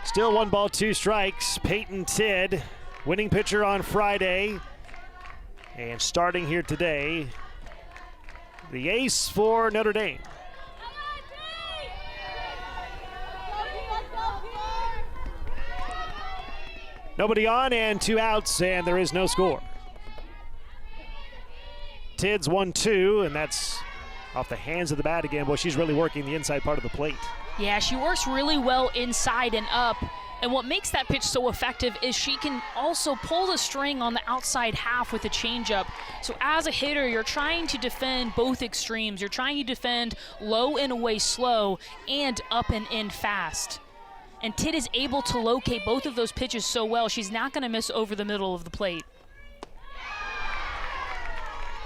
Still 1 ball, 2 strikes. Peyton Tidd, winning pitcher on Friday. And starting here today, the ace for Notre Dame. Nobody on and 2 outs, and there is no score. Tidd's 1-2, and that's off the hands of the bat again. Boy, she's really working the inside part of the plate. Yeah, she works really well inside and up. And what makes that pitch so effective is she can also pull the string on the outside half with a changeup. So as a hitter, you're trying to defend both extremes. You're trying to defend low and away slow and up and in fast. And Tidd is able to locate both of those pitches so well, she's not going to miss over the middle of the plate.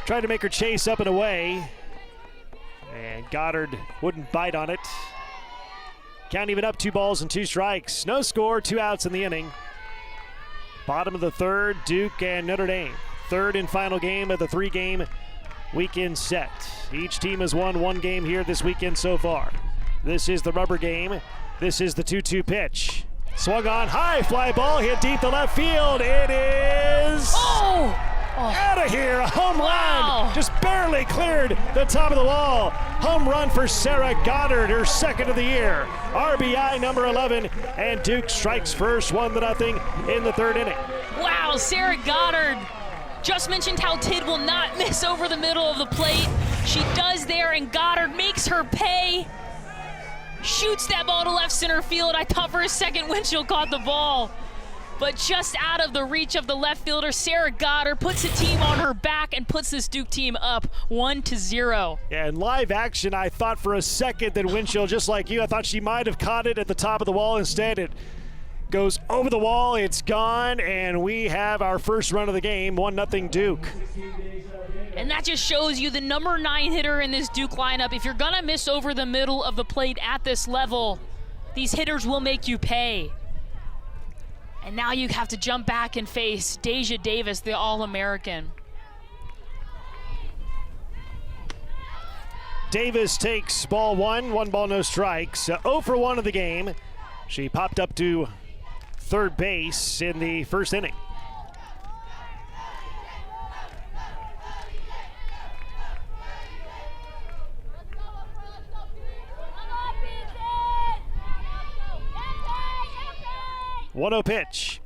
Tried to make her chase up and away. And Goddard wouldn't bite on it. Count even up, 2 balls and 2 strikes. No score, 2 outs in the inning. Bottom of the third, Duke and Notre Dame. Third and final game of the 3-game weekend set. Each team has won 1 game here this weekend so far. This is the rubber game. This is the 2-2 pitch. Swung on high, fly ball hit deep to left field. It is out of here, a home run. Just barely cleared the top of the wall. Home run for Sarah Goddard, her 2nd of the year. RBI number 11, and Duke strikes first, 1-0 in the 3rd inning. Wow, Sarah Goddard just mentioned how Tidd will not miss over the middle of the plate. She does there, and Goddard makes her pay. Shoots that ball to left center field. I thought for a second Winchell caught the ball, but just out of the reach of the left fielder, Sarah Goddard puts the team on her back and puts this Duke team up 1-0. Yeah, in live action, I thought for a second that Winchell, just like you, I thought she might have caught it at the top of the wall. Instead, it goes over the wall, it's gone, and we have our first run of the game, 1-0 Duke. And that just shows you the number 9 hitter in this Duke lineup. If you're gonna miss over the middle of the plate at this level, these hitters will make you pay. And now you have to jump back and face Deja Davis, the All-American. Davis takes ball 1, 1 ball, no strikes. 0 for 1 of the game. She popped up to third base in the 1st inning. One-0 pitch,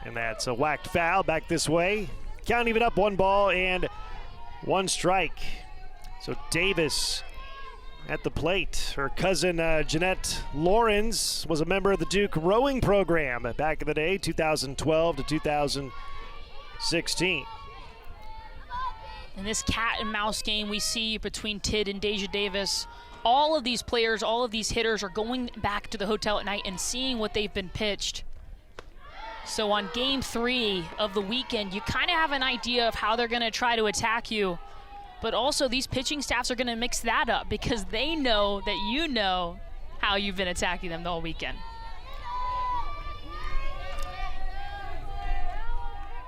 and that's a whacked foul back this way. Count even up, 1 ball and 1 strike. So Davis at the plate. Her cousin Jeanette Lawrence was a member of the Duke rowing program back in the day, 2012 to 2016. In this cat and mouse game we see between Tid and Deja Davis, all of these players, all of these hitters are going back to the hotel at night and seeing what they've been pitched. So on game 3 of the weekend, you kind of have an idea of how they're going to try to attack you. But also these pitching staffs are going to mix that up because they know that you know how you've been attacking them the whole weekend.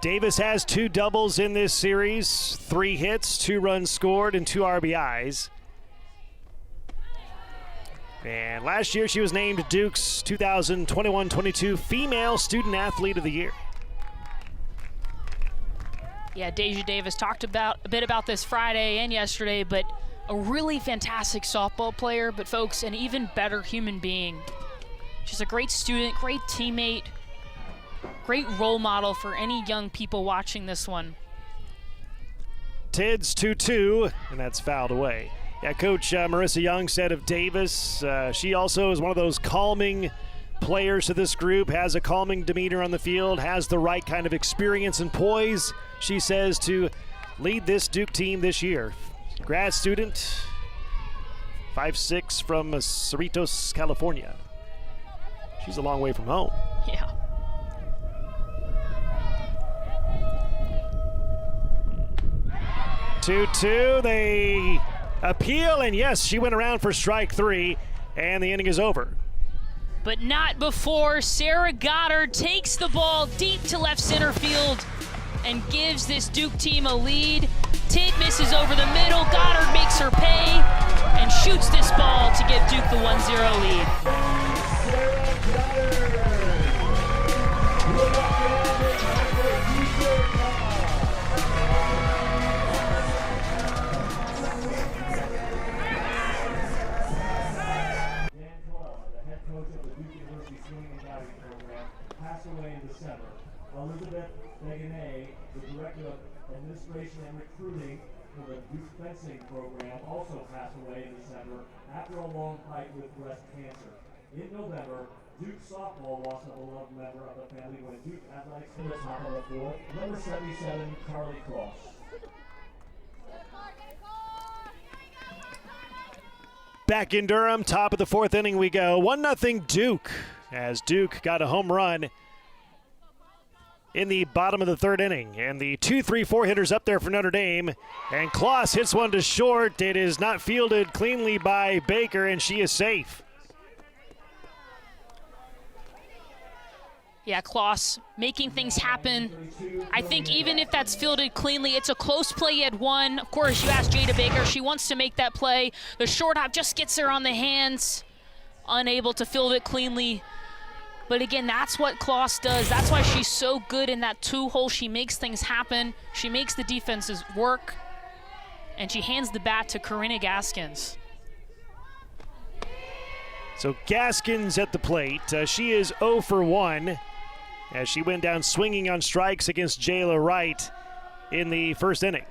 Davis has 2 doubles in this series, 3 hits, 2 runs scored, and 2 RBIs. And last year she was named Duke's 2021-22 Female Student Athlete of the Year. Yeah, Deja Davis talked a bit about this Friday and yesterday, but a really fantastic softball player, but folks, an even better human being. She's a great student, great teammate, great role model for any young people watching this one. Tid's 2-2, and that's fouled away. Yeah, Coach Marissa Young said of Davis, she also is one of those calming players to this group, has a calming demeanor on the field, has the right kind of experience and poise, she says, to lead this Duke team this year. Grad student, 5'6", from Cerritos, California. She's a long way from home. Yeah. Two, they appeal, and yes, she went around for strike 3, and the inning is over. But not before Sarah Goddard takes the ball deep to left center field and gives this Duke team a lead. Tid misses over the middle, Goddard makes her pay and shoots this ball to give Duke the 1-0 lead. Away in December. Elizabeth Beganet, the Director of Administration and Recruiting for the Duke Fencing Program, also passed away in December after a long fight with breast cancer. In November, Duke softball lost a beloved member of the family when Duke Athletics in the top of the 4th, number 77, Carly Cross. Back in Durham, top of the 4th inning we go. 1-0 Duke, as Duke got a home run in the bottom of the 3rd inning. And the 2-3-4 hitters up there for Notre Dame. And Kloss hits one to short. It is not fielded cleanly by Baker, and she is safe. Yeah, Kloss making things happen. I think even if that's fielded cleanly, it's a close play at 1. Of course, you ask Jada Baker, she wants to make that play. The short hop just gets her on the hands, unable to field it cleanly. But again, that's what Kloss does. That's why she's so good in that 2-hole. She makes things happen. She makes the defenses work. And she hands the bat to Karina Gaskins. So Gaskins at the plate. She is 0 for 1 as she went down swinging on strikes against Jayla Wright in the 1st inning.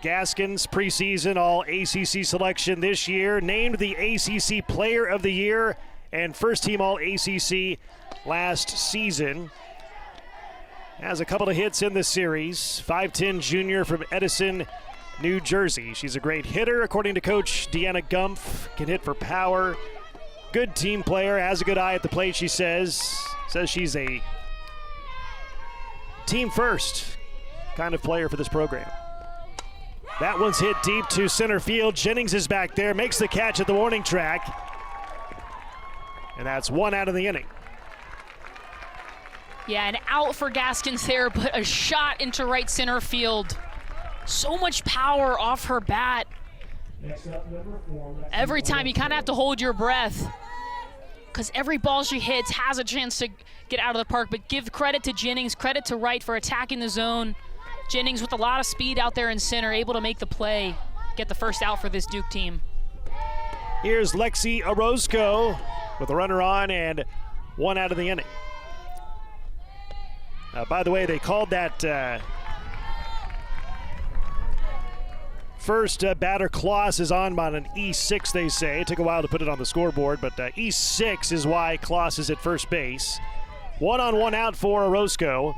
Gaskins, preseason All-ACC selection this year, named the ACC Player of the Year and first-team All-ACC last season. Has a couple of hits in this series. 5'10" junior from Edison, New Jersey. She's a great hitter, according to Coach Deanna Gumpf. Can hit for power. Good team player, has a good eye at the plate, she says. Says she's a team-first kind of player for this program. That one's hit deep to center field. Jennings is back there, makes the catch at the warning track. And that's 1 out of the inning. Yeah, an out for Gaskins there, but a shot into right center field. So much power off her bat. Every time you kind of have to hold your breath because every ball she hits has a chance to get out of the park. But give credit to Jennings, credit to Wright for attacking the zone. Jennings with a lot of speed out there in center, able to make the play, get the first out for this Duke team. Here's Lexi Orozco with a runner on and 1 out of the inning. By the way, they called that First batter, Kloss, is on an E6, they say. It took a while to put it on the scoreboard, but E6 is why Kloss is at first base. 1-on-1 out for Orozco.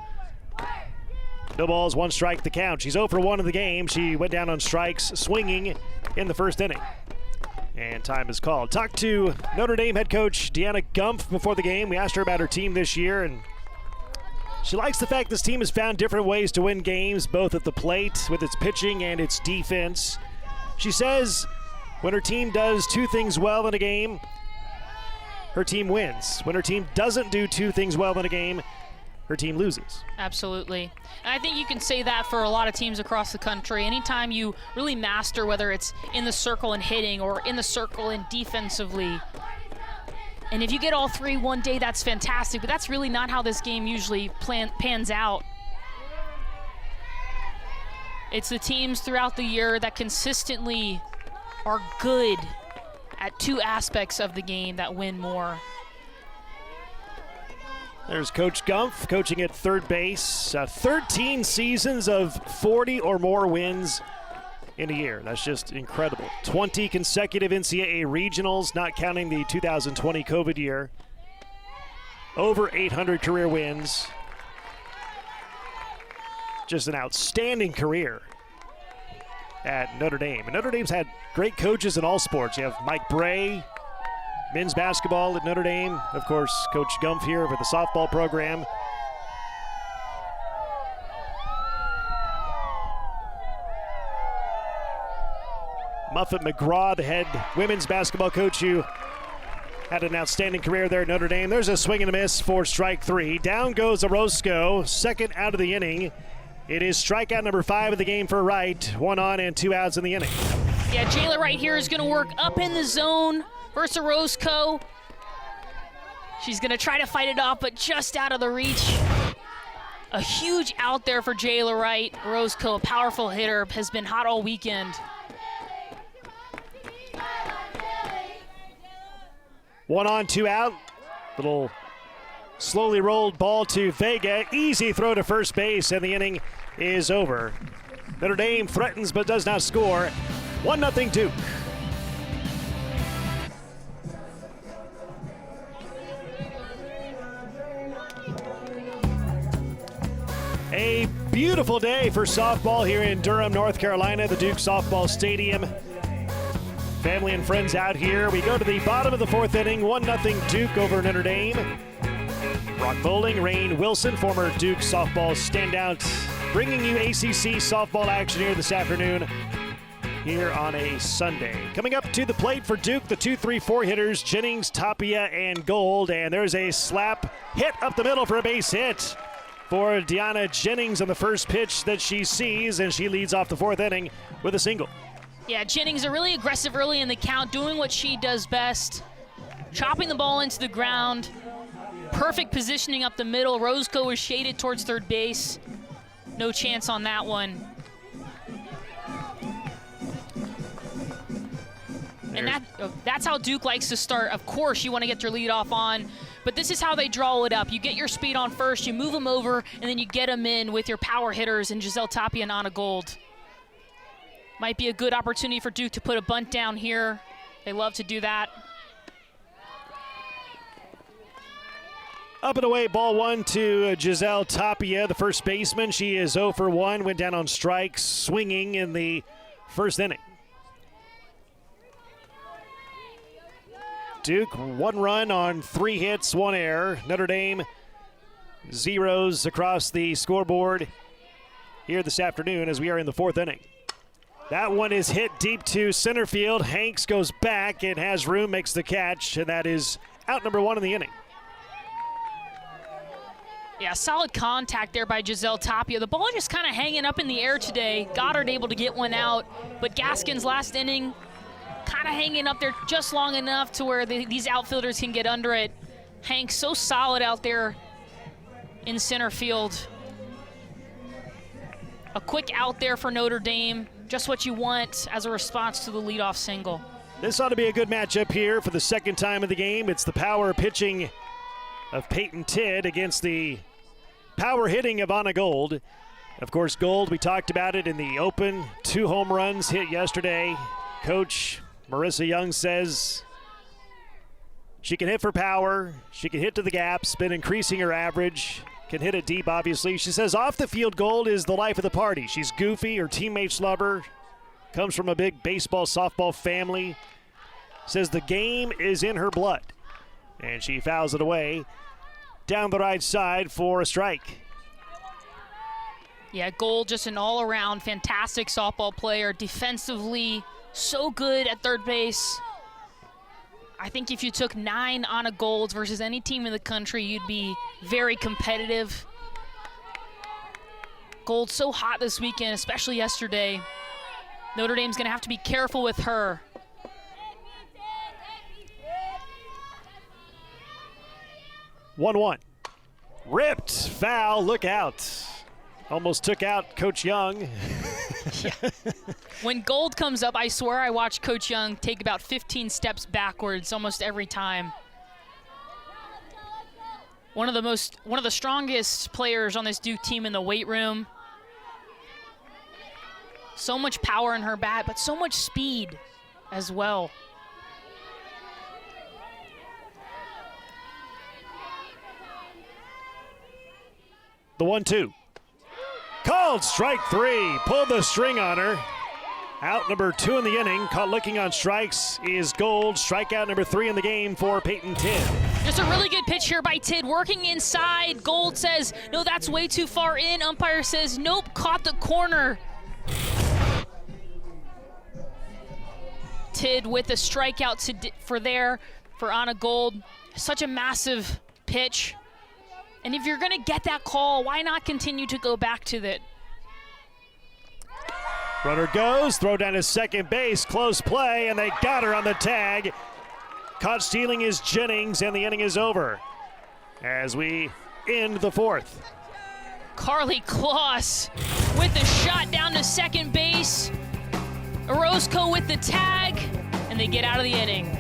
No balls, 1 strike, the count. She's 0 for 1 in the game. She went down on strikes, swinging in the first inning. And time is called. Talked to Notre Dame head coach Deanna Gumpf before the game. We asked her about her team this year, and she likes the fact this team has found different ways to win games, both at the plate with its pitching and its defense. She says when her team does 2 things well in a game, her team wins. When her team doesn't do 2 things well in a game, her team loses. Absolutely. And I think you can say that for a lot of teams across the country. Anytime you really master, whether it's in the circle and hitting or in the circle and defensively, and if you get all 3 one day, that's fantastic, but that's really not how this game usually pans out. It's the teams throughout the year that consistently are good at 2 aspects of the game that win more. There's Coach Gumpf coaching at third base. 13 seasons of 40 or more wins in a year. That's just incredible. 20 consecutive NCAA regionals, not counting the 2020 COVID year. Over 800 career wins. Just an outstanding career at Notre Dame. And Notre Dame's had great coaches in all sports. You have Mike Bray, men's basketball at Notre Dame. Of course, Coach Gumpf here for the softball program. Muffet McGraw, the head women's basketball coach, who had an outstanding career there at Notre Dame. There's a swing and a miss for strike 3. Down goes Orozco, second out of the inning. It is strikeout number 5 of the game for Wright. 1 on and 2 outs in the inning. Yeah, Jayla Wright here is going to work up in the zone versus Orozco. She's going to try to fight it off, but just out of the reach. A huge out there for Jayla Wright. Orozco, a powerful hitter, has been hot all weekend. 1 on, 2 out. Little slowly rolled ball to Vega. Easy throw to first base, and the inning is over. Notre Dame threatens but does not score. 1-0 Duke. A beautiful day for softball here in Durham, North Carolina, the Duke Softball Stadium. Family and friends out here. We go to the bottom of the 4th inning. 1-0 Duke over Notre Dame. Brock Bowling, Rain Wilson, former Duke softball standout, bringing you ACC softball action here this afternoon here on a Sunday. Coming up to the plate for Duke, the 2-3-4 hitters, Jennings, Tapia, and Gold. And there's a slap hit up the middle for a base hit for Deanna Jennings on the first pitch that she sees, and she leads off the 4th inning with a single. Yeah, Jennings are really aggressive early in the count, doing what she does best, chopping the ball into the ground. Perfect positioning up the middle. Orozco is shaded towards third base. No chance on that one. And that's how Duke likes to start. Of course, you want to get your lead off on, but this is how they draw it up. You get your speed on first, you move them over, and then you get them in with your power hitters and Giselle Tapia and Anna Gold. Might be a good opportunity for Duke to put a bunt down here. They love to do that. Up and away, ball 1 to Giselle Tapia, the first baseman. She is 0 for 1, went down on strikes, swinging in the first inning. Duke, 1 run on 3 hits, 1 error. Notre Dame, zeros across the scoreboard here this afternoon as we are in the 4th inning. That one is hit deep to center field. Hanks goes back and has room, makes the catch, and that is out number 1 in the inning. Yeah, solid contact there by Giselle Tapia. The ball just kind of hanging up in the air today. Goddard able to get one out, but Gaskin's last inning kind of hanging up there just long enough to where these outfielders can get under it. Hanks so solid out there in center field. A quick out there for Notre Dame. Just what you want as a response to the leadoff single. This ought to be a good matchup here for the 2nd time of the game. It's the power pitching of Peyton Tidd against the power hitting of Anna Gold. Of course, Gold, we talked about it in the open. 2 home runs hit yesterday. Coach Marissa Young says she can hit for power. She can hit to the gaps, been increasing her average. Can hit it deep, obviously. She says off the field, Gold is the life of the party. She's goofy. Her teammates love her. Comes from a big baseball, softball family. Says the game is in her blood. And she fouls it away down the right side for a strike. Yeah, Gold, just an all-around fantastic softball player. Defensively, so good at third base. I think if you took 9 Anna Golds versus any team in the country, you'd be very competitive. Gold's so hot this weekend, especially yesterday. Notre Dame's going to have to be careful with her. One. Ripped, foul, look out. Almost took out Coach Young. Yeah. When Gold comes up, I swear I watch Coach Young take about 15 steps backwards almost every time. One of the strongest players on this Duke team in the weight room. So much power in her bat, but so much speed as well. The 1-2. Called strike 3. Pulled the string on her. Out number 2 in the inning. Caught looking on strikes is Gold. Strikeout number 3 in the game for Peyton Tidd. Just a really good pitch here by Tidd. Working inside. Gold says, no, that's way too far in. Umpire says, nope, caught the corner. Tidd with a strikeout for Anna Gold. Such a massive pitch. And if you're going to get that call, why not continue to go back to it? Runner goes, throw down to second base, close play, and they got her on the tag. Caught stealing is Jennings, and the inning is over as we end the 4th. Carly Kloss with the shot down to second base. Orozco with the tag, and they get out of the inning.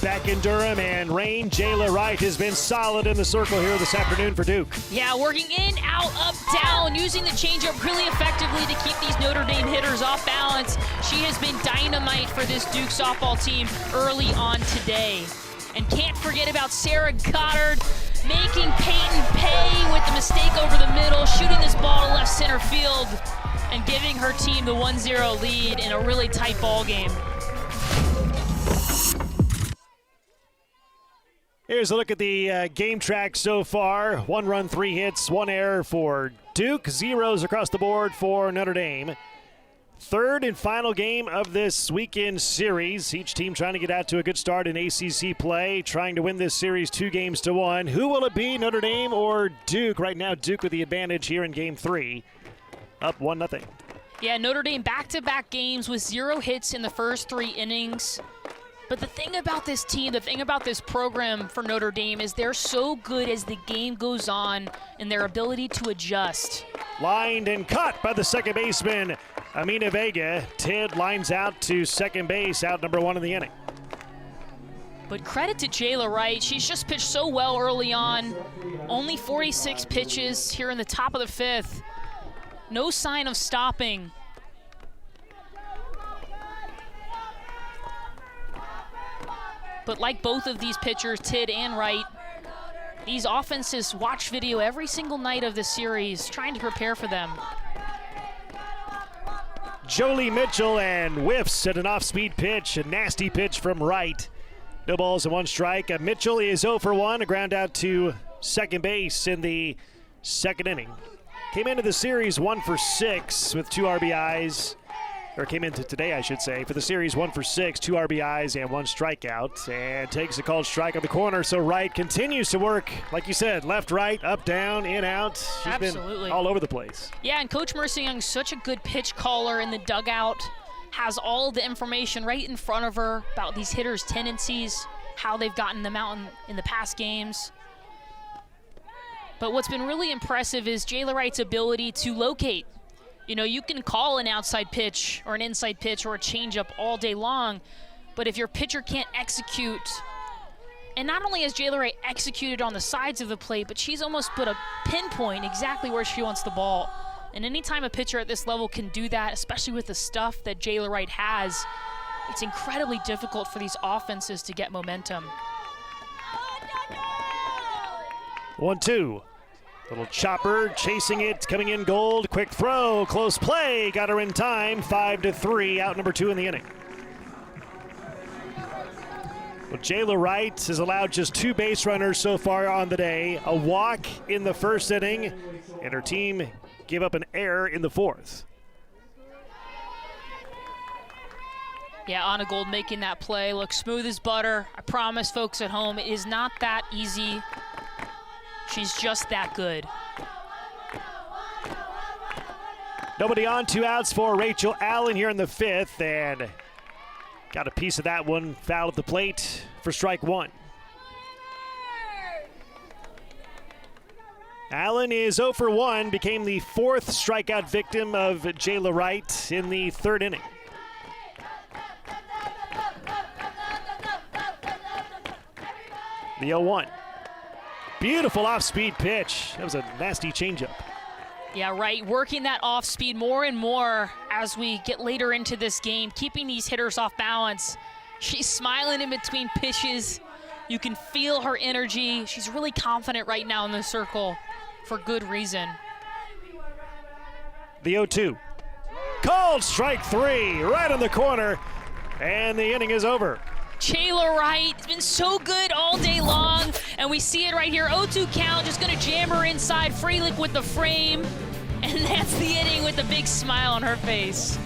Back in Durham, and Rain Jayla Wright has been solid in the circle here this afternoon for Duke. Yeah, working in, out, up, down, using the changeup really effectively to keep these Notre Dame hitters off balance. She has been dynamite for this Duke softball team early on today. And can't forget about Sarah Goddard making Peyton pay with the mistake over the middle, shooting this ball to left center field, and giving her team the 1-0 lead in a really tight ball game. Here's a look at the game track so far. 1 run, 3 hits, 1 error for Duke. Zeros across the board for Notre Dame. 3rd and final game of this weekend series. Each team trying to get out to a good start in ACC play, trying to win this series 2-1. Who will it be, Notre Dame or Duke? Right now, Duke with the advantage here in Game 3. Up 1-0. Yeah, Notre Dame back-to-back games with 0 hits in the first 3 innings. But the thing about this team, the thing about this program for Notre Dame is they're so good as the game goes on in their ability to adjust. Lined and caught by the second baseman, Amina Vega. Tidd lines out to second base, out number 1 in the inning. But credit to Jayla Wright. She's just pitched so well early on. Only 46 pitches here in the top of the 5th. No sign of stopping. But like both of these pitchers, Tidd and Wright, these offenses watch video every single night of the series, trying to prepare for them. Jolie Mitchell and whiffs at an off-speed pitch, a nasty pitch from Wright. No balls and 1 strike. Mitchell is 0 for 1, a ground out to second base in the 2nd inning. Came into the series 1 for 6 with 2 RBIs. Or came into today, I should say, for the series 1 for 6, 2 RBIs and 1 strikeout, and takes a called strike on the corner. So Wright continues to work, like you said, left, right, up, down, in, out. She's Absolutely been all over the place. Yeah, and Coach Marissa Young's such a good pitch caller in the dugout, has all the information right in front of her about these hitters' tendencies, how they've gotten them out in the past games. But what's been really impressive is Jayla Wright's ability to locate. You know, you can call an outside pitch or an inside pitch or a changeup all day long, but if your pitcher can't execute And not only has Jayla Wright executed on the sides of the plate, but she's almost put a pinpoint exactly where she wants the ball. And anytime a pitcher at this level can do that, especially with the stuff that Jayla Wright has, it's incredibly difficult for these offenses to get momentum. 1-2. Little chopper chasing it, coming in Gold. Quick throw, close play, got her in time. 5-3, out number 2 in the inning. Well, Jayla Wright has allowed just 2 base runners so far on the day. A walk in the first inning, and her team gave up an error in the 4th. Yeah, Anna Gold making that play. Looks smooth as butter. I promise folks at home, it is not that easy. She's just that good. Nobody on, 2 outs for Rachel Allen here in the 5th, and got a piece of that one. Foul at the plate for strike 1. Allen is 0 for 1, became the 4th strikeout victim of Jayla Wright in the 3rd inning. The 0-1. Beautiful off-speed pitch. That was a nasty changeup. Yeah, right. Working that off speed more and more as we get later into this game, keeping these hitters off balance. She's smiling in between pitches. You can feel her energy. She's really confident right now in the circle for good reason. The 0-2. Called strike 3 right on the corner, and the inning is over. Jayla Wright has been so good all day long, and we see it right here. 0-2 count, just going to jam her inside. Freelick with the frame, and that's the inning with a big smile on her face.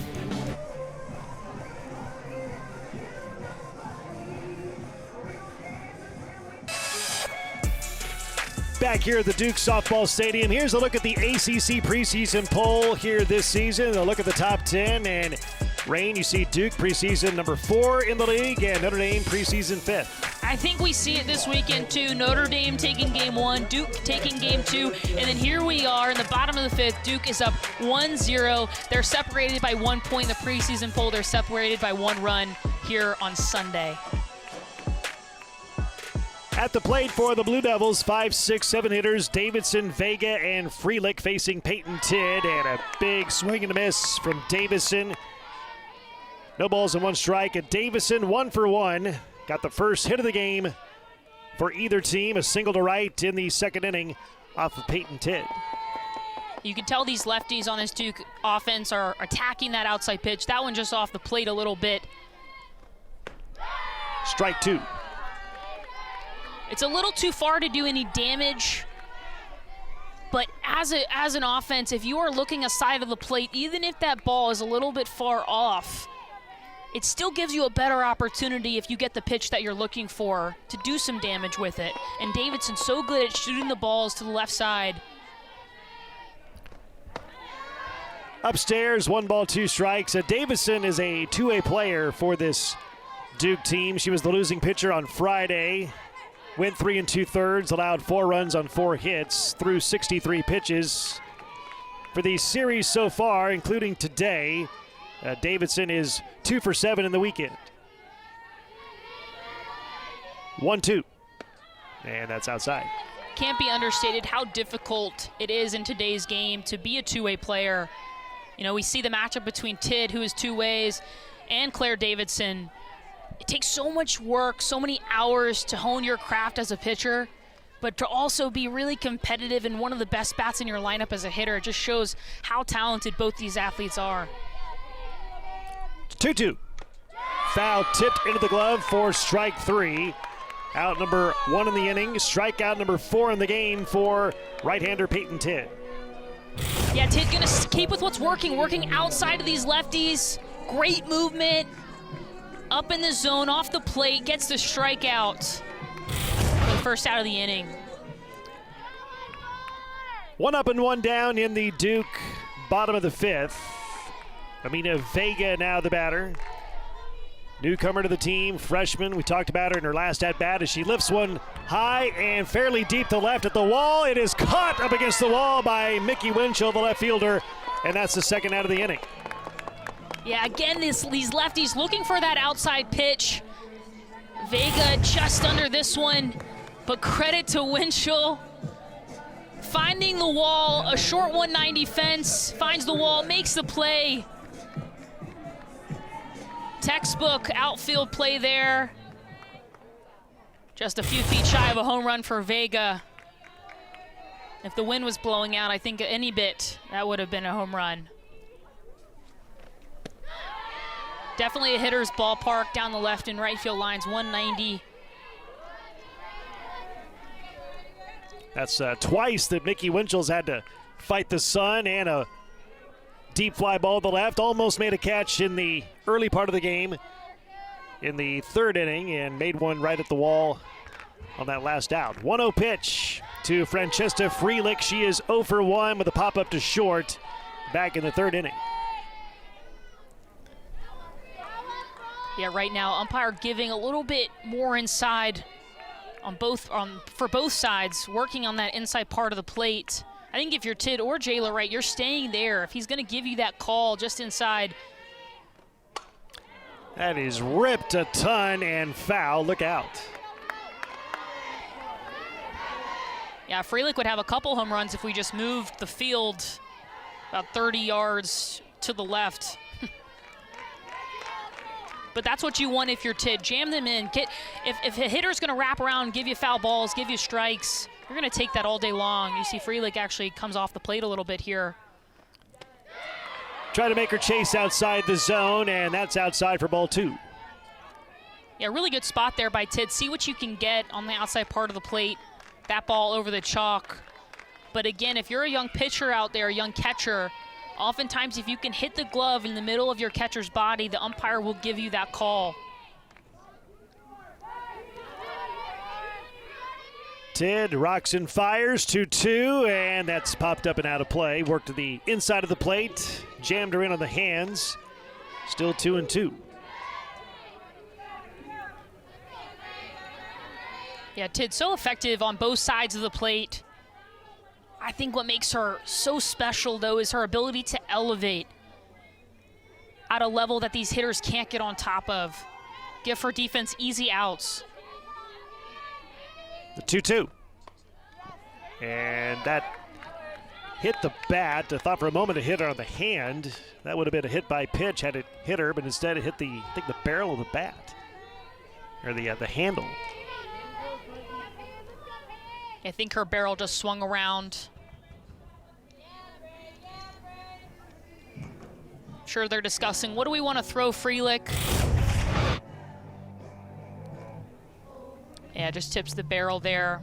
Back here at the Duke Softball Stadium, here's a look at the ACC preseason poll here this season. A look at the top 10, and Rain, you see Duke preseason number 4 in the league, and Notre Dame preseason 5th. I think we see it this weekend too. Notre Dame taking game 1, Duke taking game 2, and then here we are in the bottom of the 5th. Duke is up 1-0. They're separated by 1 point in the preseason poll. They're separated by 1 run here on Sunday. At the plate for the Blue Devils, 5, 6, 7 hitters, Davidson, Vega, and Freelick facing Peyton Tidd, and a big swing and a miss from Davison. No balls and 1 strike. Davison 1 for 1. Got the first hit of the game for either team. A single to right in the 2nd inning off of Peyton Tidd. You can tell these lefties on this Duke offense are attacking that outside pitch. That one just off the plate a little bit. Strike 2. It's a little too far to do any damage. But as an offense, if you are looking aside of the plate, even if that ball is a little bit far off, it still gives you a better opportunity if you get the pitch that you're looking for to do some damage with it. And Davidson's so good at shooting the balls to the left side. Upstairs, 1 ball, 2 strikes. Davison is a 2A player for this Duke team. She was the losing pitcher on Friday. Went 3 2/3, allowed 4 runs on 4 hits through 63 pitches. For the series so far, including today, Davidson is 2 for 7 in the weekend. 1-2, and that's outside. Can't be understated how difficult it is in today's game to be a 2-way player. You know, we see the matchup between Tidd, who is 2 ways, and Claire Davidson. It takes so much work, so many hours to hone your craft as a pitcher, but to also be really competitive and one of the best bats in your lineup as a hitter. It just shows how talented both these athletes are. 2-2. Foul tipped into the glove for strike 3. Out number 1 in the inning. Strikeout number 4 in the game for right-hander Peyton Tidd. Yeah, Tidd gonna keep with what's working outside of these lefties. Great movement. Up in the zone, off the plate, gets the strikeout for the first out of the inning. 1 up and 1 down in the Duke bottom of the 5th. Amina Vega now the batter. Newcomer to the team, freshman. We talked about her in her last at-bat as she lifts one high and fairly deep to left at the wall. It is caught up against the wall by Mickey Winchell, the left fielder, and that's the 2nd out of the inning. Yeah, again, these lefties looking for that outside pitch. Vega just under this one, but credit to Winchell. Finding the wall, a short 190 fence, finds the wall, makes the play. Textbook outfield play there. Just a few feet shy of a home run for Vega. If the wind was blowing out, I think any bit, that would have been a home run. Definitely a hitter's ballpark down the left and right field lines, 190. That's twice that Mickey Winchell's had to fight the sun, and a deep fly ball to the left. Almost made a catch in the early part of the game in the third inning and made one right at the wall on that last out. 1-0 pitch to Francesca Freelich. She is 0 for 1 with a pop-up to short back in the third inning. Yeah, right now, umpire giving a little bit more inside for both sides, working on that inside part of the plate. I think if you're Tid or Jayla Wright, you're staying there. If he's going to give you that call just inside. That is ripped a ton and foul. Look out. Yeah, Freelich would have a couple home runs if we just moved the field about 30 yards to the left. But that's what you want if you're Tid. Jam them in. If a hitter's going to wrap around, give you foul balls, give you strikes, you're going to take that all day long. You see Freelich actually comes off the plate a little bit here. Try to make her chase outside the zone, and that's outside for ball 2. Yeah, really good spot there by Tid. See what you can get on the outside part of the plate. That ball over the chalk. But again, if you're a young pitcher out there, a young catcher, oftentimes if you can hit the glove in the middle of your catcher's body, the umpire will give you that call. Tid rocks and fires, 2-2, and that's popped up and out of play. Worked to the inside of the plate, jammed her in on the hands. Still 2-2. Yeah, Tid so effective on both sides of the plate. I think what makes her so special, though, is her ability to elevate at a level that these hitters can't get on top of. Give her defense easy outs. The 2-2. And that hit the bat. I thought for a moment it hit her on the hand. That would have been a hit by pitch had it hit her, but instead it hit the barrel of the bat. Or the handle. I think her barrel just swung around. Sure, they're discussing, what do we want to throw Freelich? Yeah, just tips the barrel there.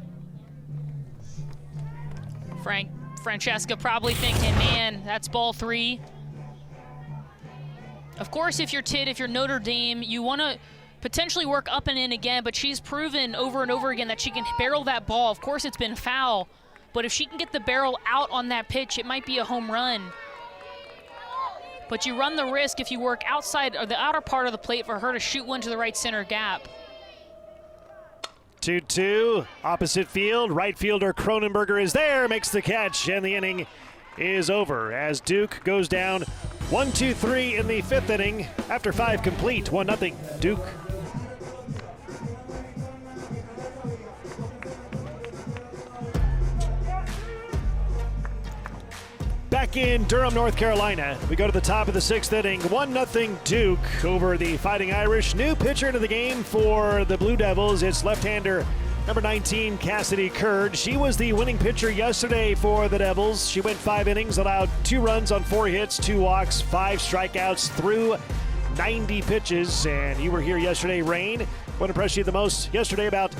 Francesca probably thinking, man, that's ball 3. Of course, if you're Tid, if you're Notre Dame, you want to potentially work up and in again, but she's proven over and over again that she can barrel that ball. Of course, it's been foul, but if she can get the barrel out on that pitch, it might be a home run. But you run the risk if you work outside or the outer part of the plate for her to shoot one to the right center gap. 2-2, opposite field. Right fielder Cronenberger is there, makes the catch, and the inning is over as Duke goes down 1-2-3 in the 5th inning after 5 complete. 1-0 Duke. Back in Durham, North Carolina, we go to the top of the 6th inning. 1-0 Duke over the Fighting Irish. New pitcher into the game for the Blue Devils. It's left-hander number 19, Cassidy Curd. She was the winning pitcher yesterday for the Devils. She went 5 innings, allowed 2 runs on 4 hits, 2 walks, 5 strikeouts through 90 pitches. And you were here yesterday, Rain. What impressed you the most yesterday about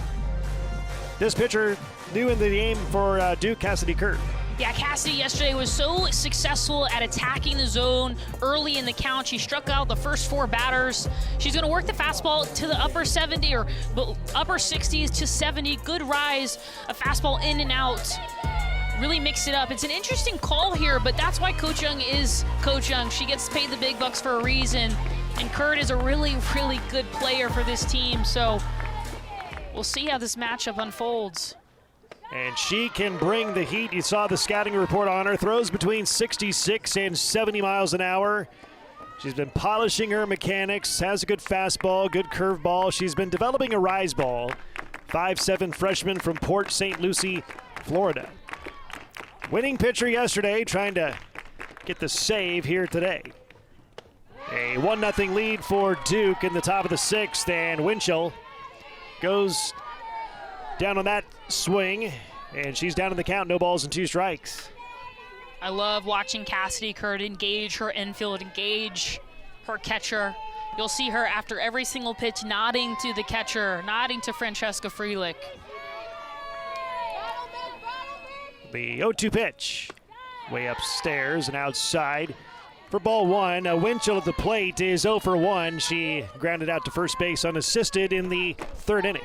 this pitcher new in the game for Duke, Cassidy Curd? Yeah, Cassidy yesterday was so successful at attacking the zone early in the count. She struck out the first 4 batters. She's going to work the fastball to the upper 70 or upper 60s to 70. Good rise, a fastball in and out. Really mix it up. It's an interesting call here, but that's why Coach Young is Coach Young. She gets paid the big bucks for a reason, and Curd is a really, really good player for this team. So we'll see how this matchup unfolds. And she can bring the heat. You saw the scouting report on her. Throws between 66 and 70 miles an hour. She's been polishing her mechanics, has a good fastball, good curveball. She's been developing a rise ball. 5'7" freshman from Port St. Lucie, Florida. Winning pitcher yesterday, trying to get the save here today. A 1-0 lead for Duke in the top of the 6th, and Winchell goes down on that swing, and she's down in the count, no balls and 2 strikes. I love watching Cassidy Curd engage her infield, engage her catcher. You'll see her after every single pitch nodding to the catcher, nodding to Francesca Freelick. The 0-2 pitch, way upstairs and outside for ball 1. Winchell at the plate is 0 for 1. She grounded out to first base unassisted in the 3rd inning.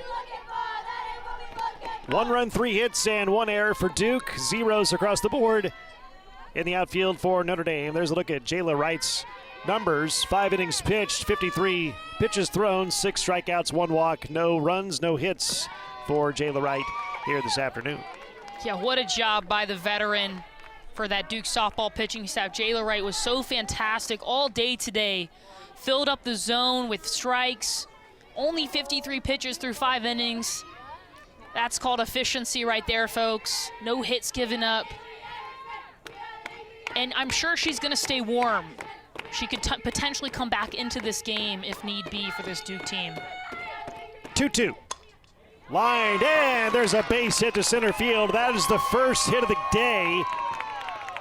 1 run, 3 hits, and 1 error for Duke. Zeros across the board in the outfield for Notre Dame. There's a look at Jayla Wright's numbers. 5 innings pitched, 53 pitches thrown, 6 strikeouts, 1 walk, no runs, no hits for Jayla Wright here this afternoon. Yeah, what a job by the veteran for that Duke softball pitching staff. Jayla Wright was so fantastic all day today. Filled up the zone with strikes. Only 53 pitches through 5 innings. That's called efficiency right there, folks. No hits given up. And I'm sure she's going to stay warm. She could potentially come back into this game if need be for this Duke team. 2-2. Lined, and there's a base hit to center field. That is the first hit of the day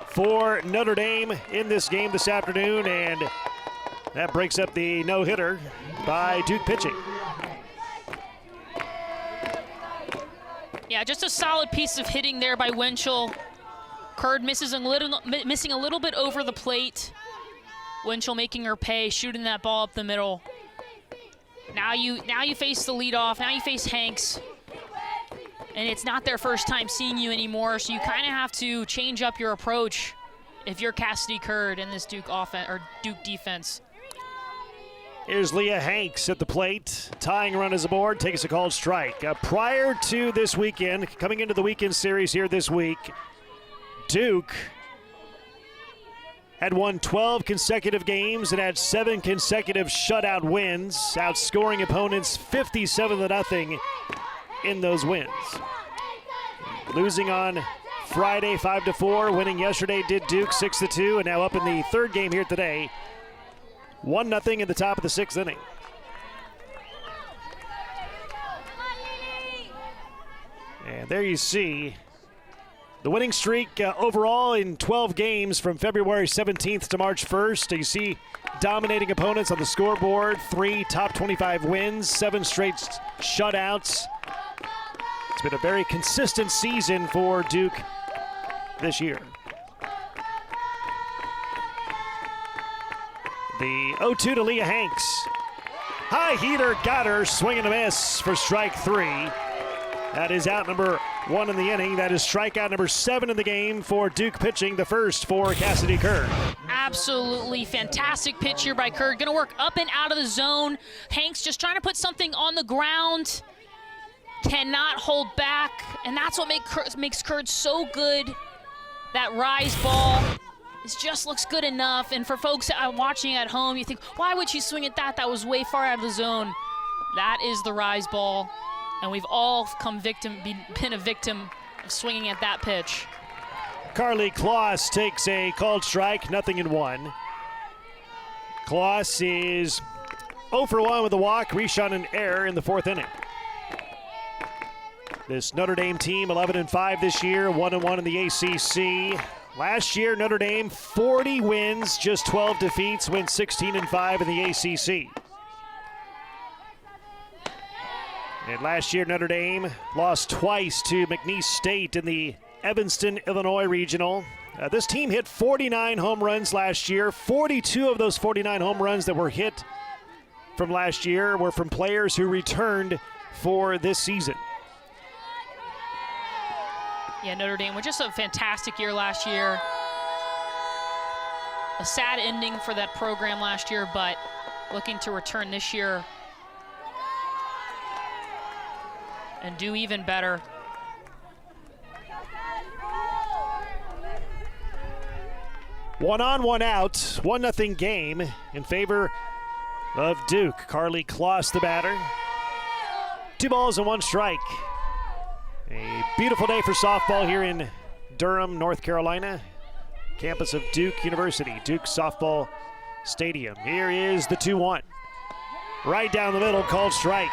for Notre Dame in this game this afternoon, and that breaks up the no-hitter by Duke pitching. Yeah, just a solid piece of hitting there by Winchell. Curd missing a little bit over the plate. Winchell making her pay, shooting that ball up the middle. Now you face the leadoff. Now you face Hanks, and it's not their first time seeing you anymore. So you kind of have to change up your approach if you're Cassidy Curd in this Duke offense or Duke defense. Here's Leah Hanks at the plate. Tying run is aboard, takes a called strike. Prior to this weekend, coming into the weekend series here this week, Duke had won 12 consecutive games and had 7 consecutive shutout wins, outscoring opponents 57-0 in those wins. Losing on Friday 5-4, winning yesterday did Duke 6-2, and now up in the 3rd game here today, 1-0 in the top of the 6th inning. And there you see the winning streak overall in 12 games from February 17th to March 1st. You see dominating opponents on the scoreboard, 3 top 25 wins, 7 straight shutouts. It's been a very consistent season for Duke this year. The 0-2 to Leah Hanks. High heater, got her, swing and a miss for strike 3. That is out number 1 in the inning. That is strikeout number 7 in the game for Duke pitching, the first for Cassidy Curd. Absolutely fantastic pitch here by Curd. Going to work up and out of the zone. Hanks just trying to put something on the ground. Cannot hold back, and that's what makes Curd so good. That rise ball, it just looks good enough. And for folks watching at home, you think, why would she swing at that? That was way far out of the zone. That is the rise ball. And we've all been a victim of swinging at that pitch. Carly Kloss takes a called strike, 0-1. Kloss is 0 for 1 with a walk, reshot an error in the 4th inning. This Notre Dame team, 11-5 this year, 1-1 in the ACC. Last year, Notre Dame, 40 wins, just 12 defeats, went 16-5 in the ACC. And last year, Notre Dame lost twice to McNeese State in the Evanston, Illinois Regional. This team hit 49 home runs last year. 42 of those 49 home runs that were hit from last year were from players who returned for this season. Yeah, Notre Dame was just a fantastic year last year. A sad ending for that program last year, but looking to return this year and do even better. 1 on, 1 out, 1-0 game in favor of Duke. Carly Kloss, the batter. 2 balls and 1 strike. A beautiful day for softball here in Durham, North Carolina. Campus of Duke University, Duke Softball Stadium. Here is the 2-1. Right down the middle, called strike.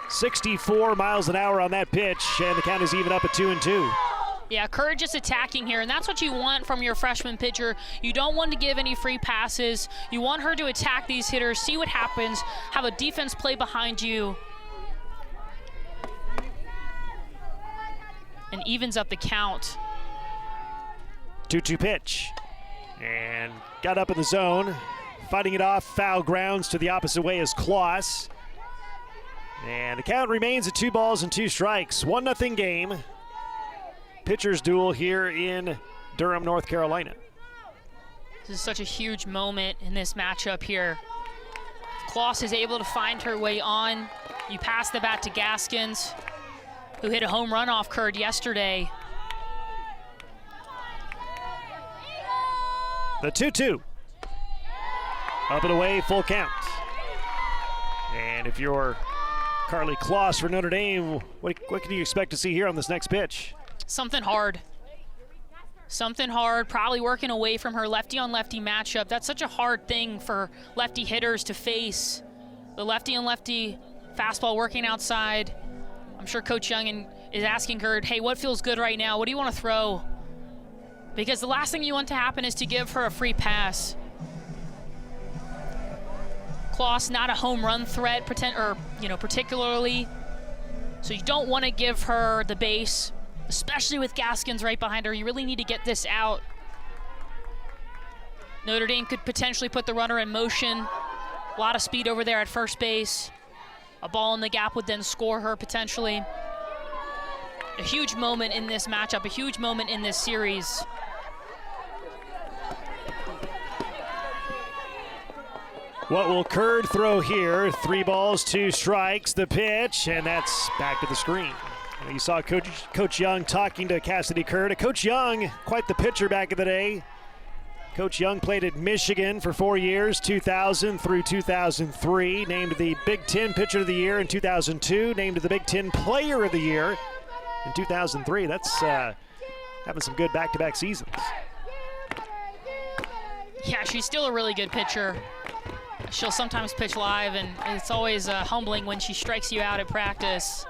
64 miles an hour on that pitch, and the count is even up at 2-2. Yeah, Kerr just attacking here, and that's what you want from your freshman pitcher. You don't want to give any free passes. You want her to attack these hitters, see what happens, have a defense play behind you, and evens up the count. 2-2 pitch, and got up in the zone, fighting it off, foul grounds to the opposite way as Kloss. And the count remains at 2 balls and 2 strikes. 1-0 game. Pitchers duel here in Durham, North Carolina. This is such a huge moment in this matchup here. Kloss is able to find her way on. You pass the bat to Gaskins, who hit a home run off Curd yesterday. The 2-2. Up and away, full count. And if you're Carly Kloss for Notre Dame, what can you expect to see here on this next pitch? Something hard. Something hard, probably working away from her lefty-on-lefty matchup. That's such a hard thing for lefty hitters to face. The lefty-on-lefty fastball working outside. I'm sure Coach Young is asking her, hey, what feels good right now? What do you want to throw? Because the last thing you want to happen is to give her a free pass. Kloss, not a home run threat, particularly. So you don't want to give her the base, especially with Gaskins right behind her. You really need to get this out. Notre Dame could potentially put the runner in motion. A lot of speed over there at first base. A ball in the gap would then score her potentially. A huge moment in this matchup, a huge moment in this series. What will Curd throw here? 3 balls, 2 strikes, the pitch, and that's back to the screen. You saw Coach Young talking to Cassidy Curd. Coach Young, quite the pitcher back in the day. Coach Young played at Michigan for 4 years, 2000 through 2003. Named the Big Ten Pitcher of the Year in 2002. Named the Big Ten Player of the Year in 2003. That's having some good back-to-back seasons. Yeah, she's still a really good pitcher. She'll sometimes pitch live, and it's always humbling when she strikes you out at practice.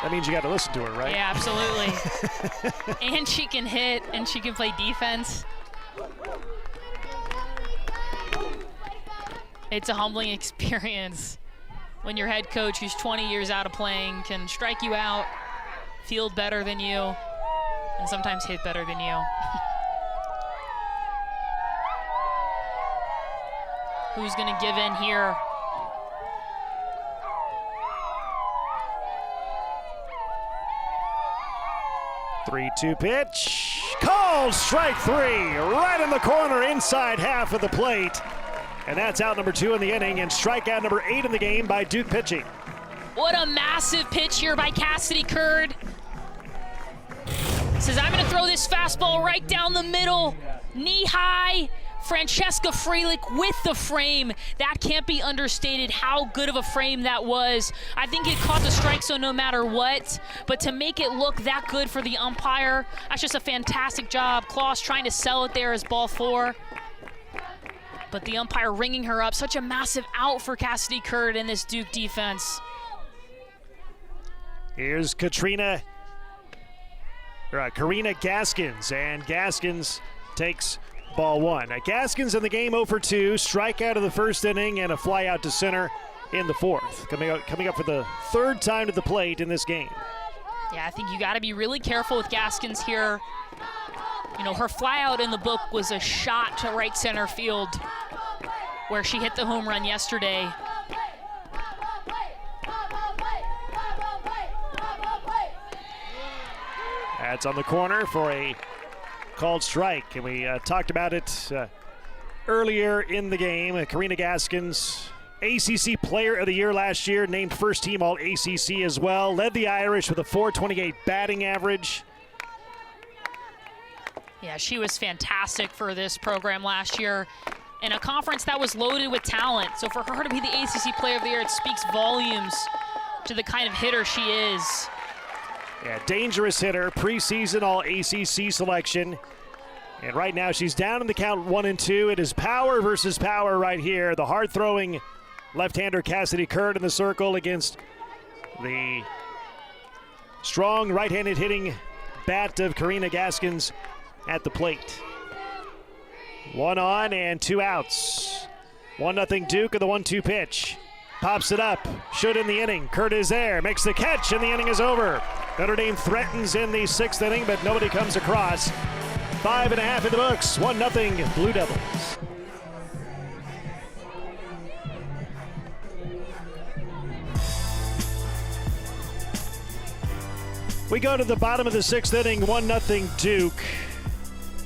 That means you got to listen to her, right? Yeah, absolutely. And she can hit, and she can play defense. It's a humbling experience when your head coach, who's 20 years out of playing, can strike you out, field better than you, and sometimes hit better than you. Who's going to give in here? Three-two pitch. Called strike 3. Right in the corner, inside half of the plate. And that's out number 2 in the inning, and strikeout number 8 in the game by Duke pitching. What a massive pitch here by Cassidy Curd. Says, I'm going to throw this fastball right down the middle, knee high. Francesca Frelich with the frame. That can't be understated how good of a frame that was. I think it caught the strike zone no matter what, but to make it look that good for the umpire, that's just a fantastic job. Kloss trying to sell it there as ball 4. But the umpire ringing her up. Such a massive out for Cassidy Curd in this Duke defense. Here's Karina Gaskins, and Gaskins takes ball 1. Gaskins in the game 0 for 2, strikeout of the first inning and a fly out to center in the 4th. Coming up for the 3rd time to the plate in this game. Yeah, I think you got to be really careful with Gaskins here. You know, her fly out in the book was a shot to right center field where she hit the home run yesterday. That's on the corner for a called strike, and we talked about it earlier in the game. Karina Gaskins, ACC Player of the Year last year, named first team All ACC as well. Led the Irish with a .428 batting average. Yeah, she was fantastic for this program last year in a conference that was loaded with talent. So for her to be the ACC Player of the Year, it speaks volumes to the kind of hitter she is. Yeah, dangerous hitter, preseason All ACC selection. And right now she's down in the count 1-2. It is power versus power right here. The hard-throwing left-hander Cassidy Curd in the circle against the strong right-handed hitting bat of Karina Gaskins at the plate. 1 on and 2 outs. 1-0 Duke of the 1-2 pitch. Pops it up, should in the inning. Curd is there, makes the catch, and the inning is over. Notre Dame threatens in the 6th inning, but nobody comes across. 5.5 in the books, 1-0 Blue Devils. We go to the bottom of the 6th inning, 1-0 Duke.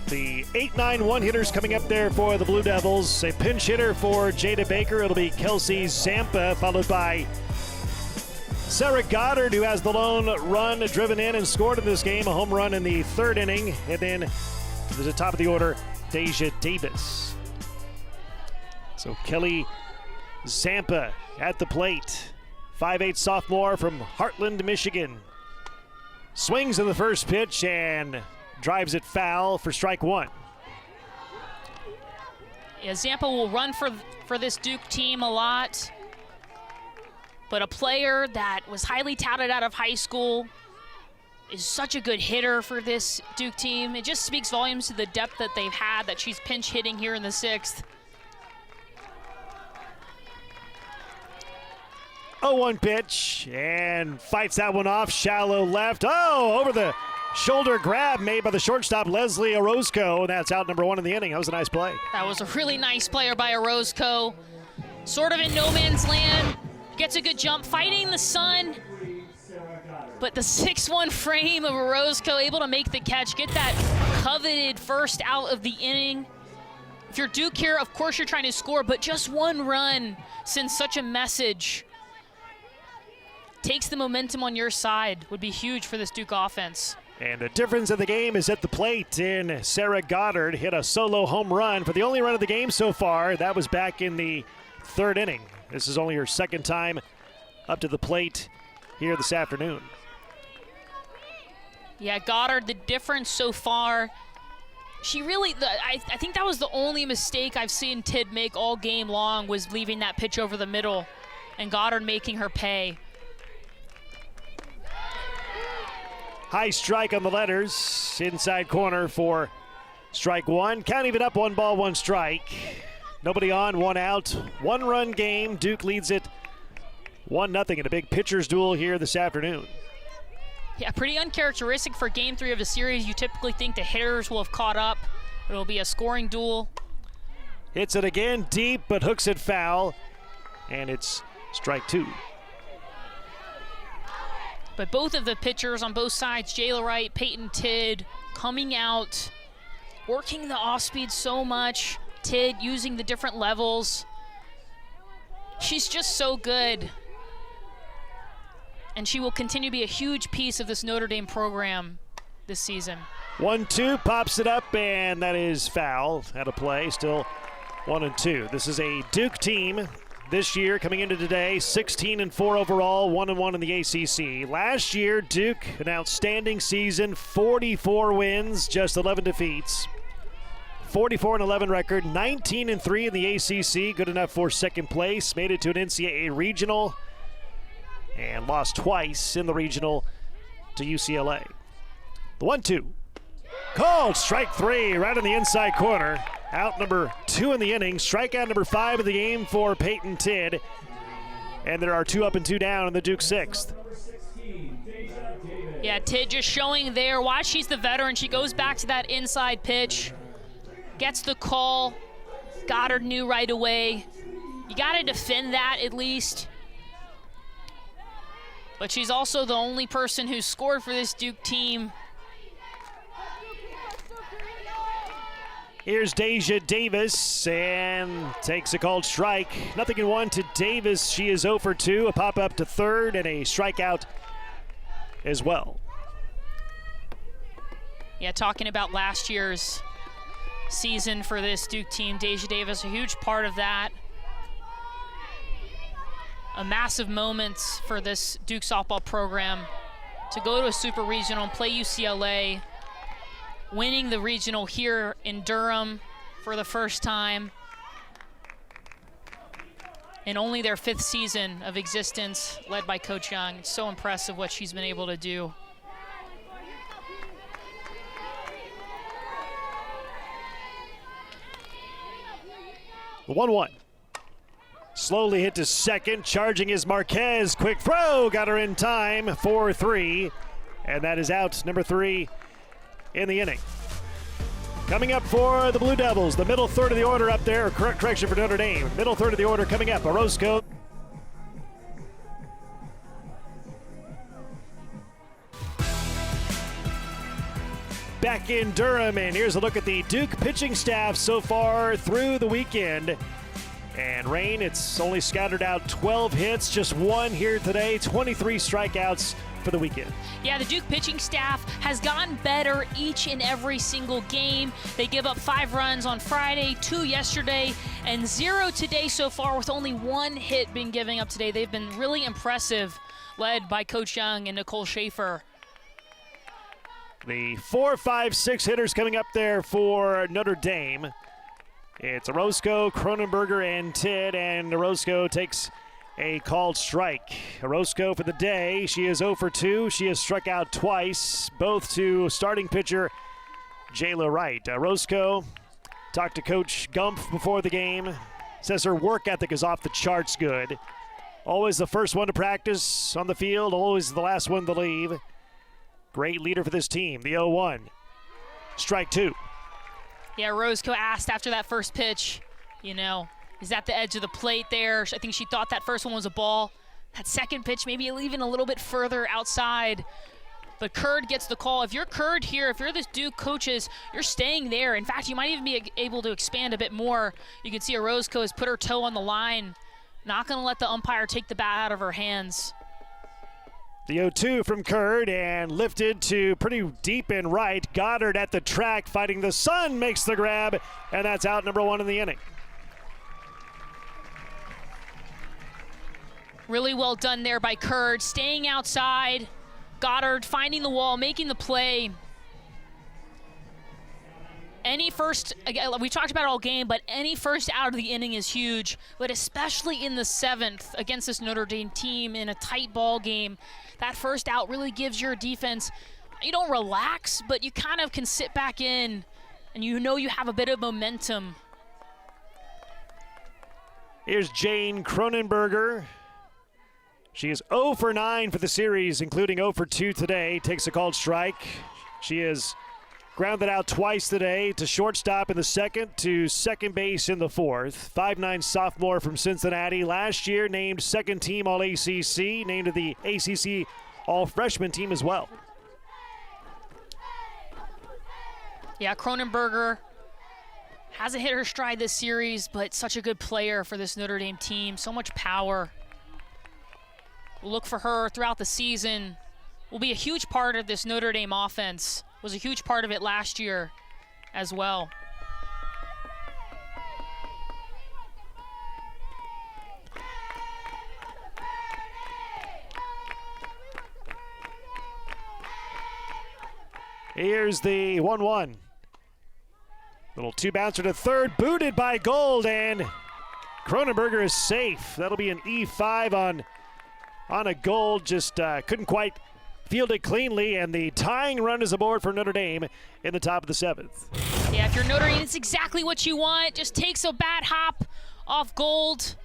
The 8-9 one-hitters coming up there for the Blue Devils. A pinch hitter for Jada Baker. It'll be Kelsey Zampa, followed by Sarah Goddard, who has the lone run driven in and scored in this game. A home run in the 3rd inning. And then to the top of the order, Deja Davis. So Kelly Zampa at the plate. 5'8" sophomore from Heartland, Michigan. Swings in the first pitch and drives it foul for strike 1. Yeah, Zampa will run for this Duke team a lot, but a player that was highly touted out of high school is such a good hitter for this Duke team. It just speaks volumes to the depth that they've had, that she's pinch hitting here in the 6th. 0-1 pitch and fights that one off, shallow left. Oh, over the shoulder grab made by the shortstop Leslie Orozco, and that's out number 1 in the inning. That was a nice play. That was a really nice player by Orozco. Sort of in no man's land, gets a good jump, fighting the sun, but the 6'1" frame of Orozco able to make the catch, get that coveted first out of the inning. If you're Duke here, of course you're trying to score, but just 1 run sends such a message. Takes the momentum on your side, would be huge for this Duke offense. And the difference in the game is at the plate. In Sarah Goddard hit a solo home run for the only run of the game so far. That was back in the 3rd inning. This is only her 2nd time up to the plate here this afternoon. Yeah, Goddard, the difference so far, she really, I think that was the only mistake I've seen Tid make all game long, was leaving that pitch over the middle and Goddard making her pay. High strike on the letters, inside corner for strike 1. Count even up, 1 ball, 1 strike. Nobody on, 1 out. 1-run game. Duke leads it 1-0 in a big pitcher's duel here this afternoon. Yeah, pretty uncharacteristic for game 3 of a series. You typically think the hitters will have caught up. It'll be a scoring duel. Hits it again deep, but hooks it foul. And it's strike 2. But both of the pitchers on both sides, Jayla Wright, Peyton Tid, coming out, working the off-speed so much. Tid using the different levels. She's just so good. And she will continue to be a huge piece of this Notre Dame program this season. 1-2, pops it up, and that is foul. Out of play, still 1-2. This is a Duke team this year, coming into today, 16-4 overall, 1-1 in the ACC. Last year, Duke, an outstanding season, 44 wins, just 11 defeats. 44-11 record, 19-3 in the ACC, good enough for 2nd place. Made it to an NCAA regional and lost twice in the regional to UCLA. The 1-2, called strike 3, right in the inside corner. Out number 2 in the inning. Strikeout number 5 of the game for Peyton Tid. And there are 2 up and 2 down in the Duke 6th. Yeah, Tid just showing there why she's the veteran. She goes back to that inside pitch, gets the call. Goddard knew right away. You got to defend that at least. But she's also the only person who scored for this Duke team. Here's Deja Davis and takes a called strike. 0-1 to Davis. She is 0 for 2. A pop up to third and a strikeout as well. Yeah, talking about last year's season for this Duke team, Deja Davis, a huge part of that. A massive moment for this Duke softball program to go to a super regional and play UCLA, winning the regional here in Durham for the first time in only their 5th season of existence, led by Coach Young. It's so impressive what she's been able to do. The 1-1. Slowly hit to second. Charging is Marquez. Quick throw. Got her in time. 4-3. And that is out. Number 3 in the inning. Coming up for the Blue Devils, the middle third of the order up there. Correction for Notre Dame. Middle third of the order coming up. Orozco. Back in Durham, and here's a look at the Duke pitching staff so far through the weekend. And rain, it's only scattered out 12 hits, just 1 here today, 23 strikeouts for the weekend. Yeah, the Duke pitching staff has gotten better each and every single game. They give up 5 runs on Friday, 2 yesterday, and 0 today so far, with only 1 hit being given up today. They've been really impressive, led by Coach Young and Nicole Schaefer. The 4, 5, 6 hitters coming up there for Notre Dame. It's Orozco, Cronenberger, and Tidd, and Orozco takes a called strike. Orozco for the day, she is 0 for 2. She has struck out twice, both to starting pitcher Jayla Wright. Orozco talked to Coach Gumpf before the game. Says her work ethic is off the charts good. Always the first one to practice on the field, always the last one to leave. Great leader for this team. The 0-1. Strike 2. Yeah, Orozco asked after that first pitch, you know, is that the edge of the plate there? I think she thought that first one was a ball. That second pitch maybe even a little bit further outside. But Curd gets the call. If you're Curd here, if you're the Duke coaches, you're staying there. In fact, you might even be able to expand a bit more. You can see Orozco has put her toe on the line. Not going to let the umpire take the bat out of her hands. The 0-2 from Curd and lifted to pretty deep in right. Goddard at the track fighting the sun, makes the grab, and that's out, number 1 in the inning. Really well done there by Curd, staying outside. Goddard finding the wall, making the play. Any first, again, we talked about it all game, but any first out of the inning is huge, but especially in the 7th against this Notre Dame team in a tight ball game. That first out really gives your defense, you don't relax, but you kind of can sit back in and you know you have a bit of momentum. Here's Jane Cronenberger. She is 0 for 9 for the series, including 0 for 2 today. Takes a called strike. She is grounded out twice today, to shortstop in the 2nd, to second base in the 4th. 5'9" sophomore from Cincinnati. Last year named 2nd team All-ACC, named to the ACC All-Freshman team as well. Yeah, Cronenberger hasn't hit her stride this series, but such a good player for this Notre Dame team. So much power. We'll look for her throughout the season. Will be a huge part of this Notre Dame offense. Was a huge part of it last year as well. Here's the 1-1. Little 2-bouncer to third, booted by Gold, and Cronenberger is safe. That'll be an E5 on a Gold. Just couldn't quite fielded cleanly, and the tying run is aboard for Notre Dame in the top of the 7th. Yeah, if you're Notre Dame, it's exactly what you want. Just takes a bat hop off Gold.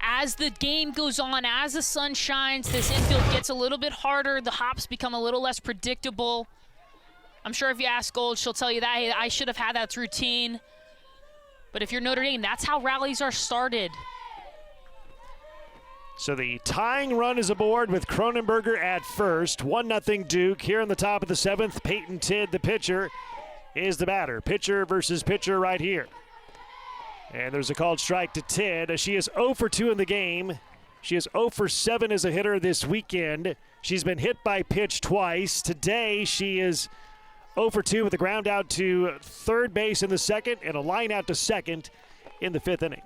As the game goes on, as the sun shines, this infield gets a little bit harder. The hops become a little less predictable. I'm sure if you ask Gold, she'll tell you that, hey, I should have had that routine. But if you're Notre Dame, that's how rallies are started. So the tying run is aboard with Cronenberger at first. 1-0 Duke here in the top of the 7th. Peyton Tidd, the pitcher, is the batter. Pitcher versus pitcher right here. And there's a called strike to Tid. She is 0 for 2 in the game. She is 0 for 7 as a hitter this weekend. She's been hit by pitch twice. Today she is 0 for 2 with a ground out to third base in the second and a line out to second in the 5th inning.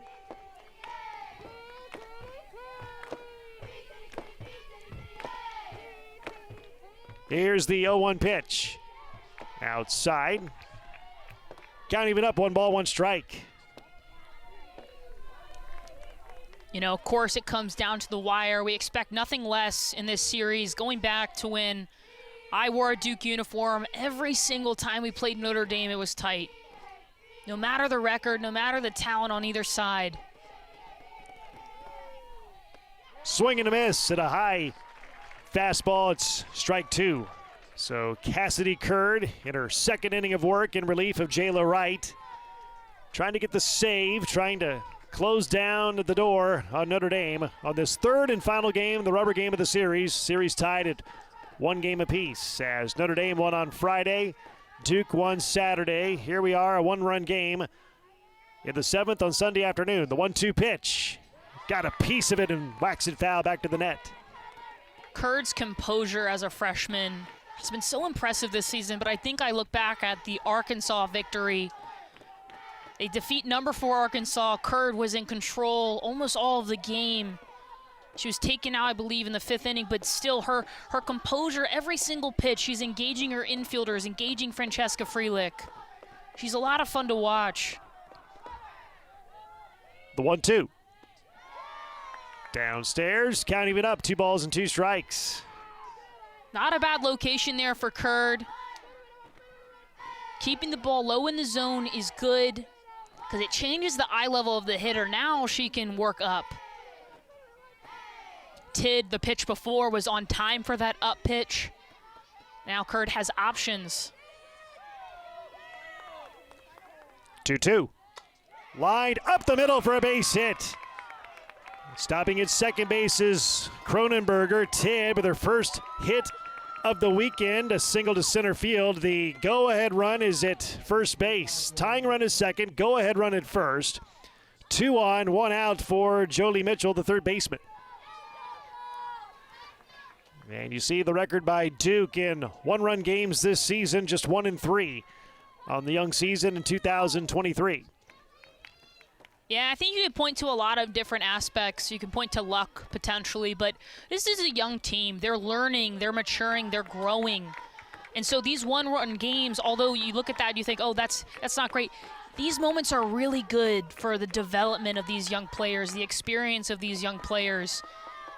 Here's the 0-1 pitch. Outside. Count even up, 1 ball, 1 strike. You know, of course, it comes down to the wire. We expect nothing less in this series. Going back to when I wore a Duke uniform, every single time we played Notre Dame, it was tight. No matter the record, no matter the talent on either side. Swing and a miss at a high fastball. It's strike 2. So Cassidy Curd in her second inning of work in relief of Jayla Wright. Trying to get the save, trying to close down the door on Notre Dame on this third and final game, the rubber game of the series. Series tied at 1 game apiece as Notre Dame won on Friday. Duke won Saturday. Here we are, a 1-run game in the 7th on Sunday afternoon. The 1-2 pitch. Got a piece of it and whacks it foul back to the net. Curd's composure as a freshman has been so impressive this season, but I think I look back at the Arkansas victory. They defeat number 4 Arkansas. Curd was in control almost all of the game. She was taken out, I believe, in the 5th inning, but still her composure, every single pitch, she's engaging her infielders, engaging Francesca Freelick. She's a lot of fun to watch. The 1-2. Downstairs, count even up, 2 balls and 2 strikes. Not a bad location there for Curd. Keeping the ball low in the zone is good because it changes the eye level of the hitter. Now she can work up. Tid, the pitch before, was on time for that up pitch. Now Curd has options. 2-2. Lined up the middle for a base hit. Stopping at second base is Cronenberger. Tid with her first hit of the weekend, a single to center field. The go-ahead run is at first base. Tying run is second, go-ahead run at first. 2 on, 1 out for Jolie Mitchell, the third baseman. And you see the record by Duke in 1-run games this season, just 1-3 on the young season in 2023. Yeah, I think you can point to a lot of different aspects. You can point to luck, potentially, but this is a young team. They're learning, they're maturing, they're growing. And so these 1-run games, although you look at that and you think, oh, that's not great, these moments are really good for the development of these young players, the experience of these young players.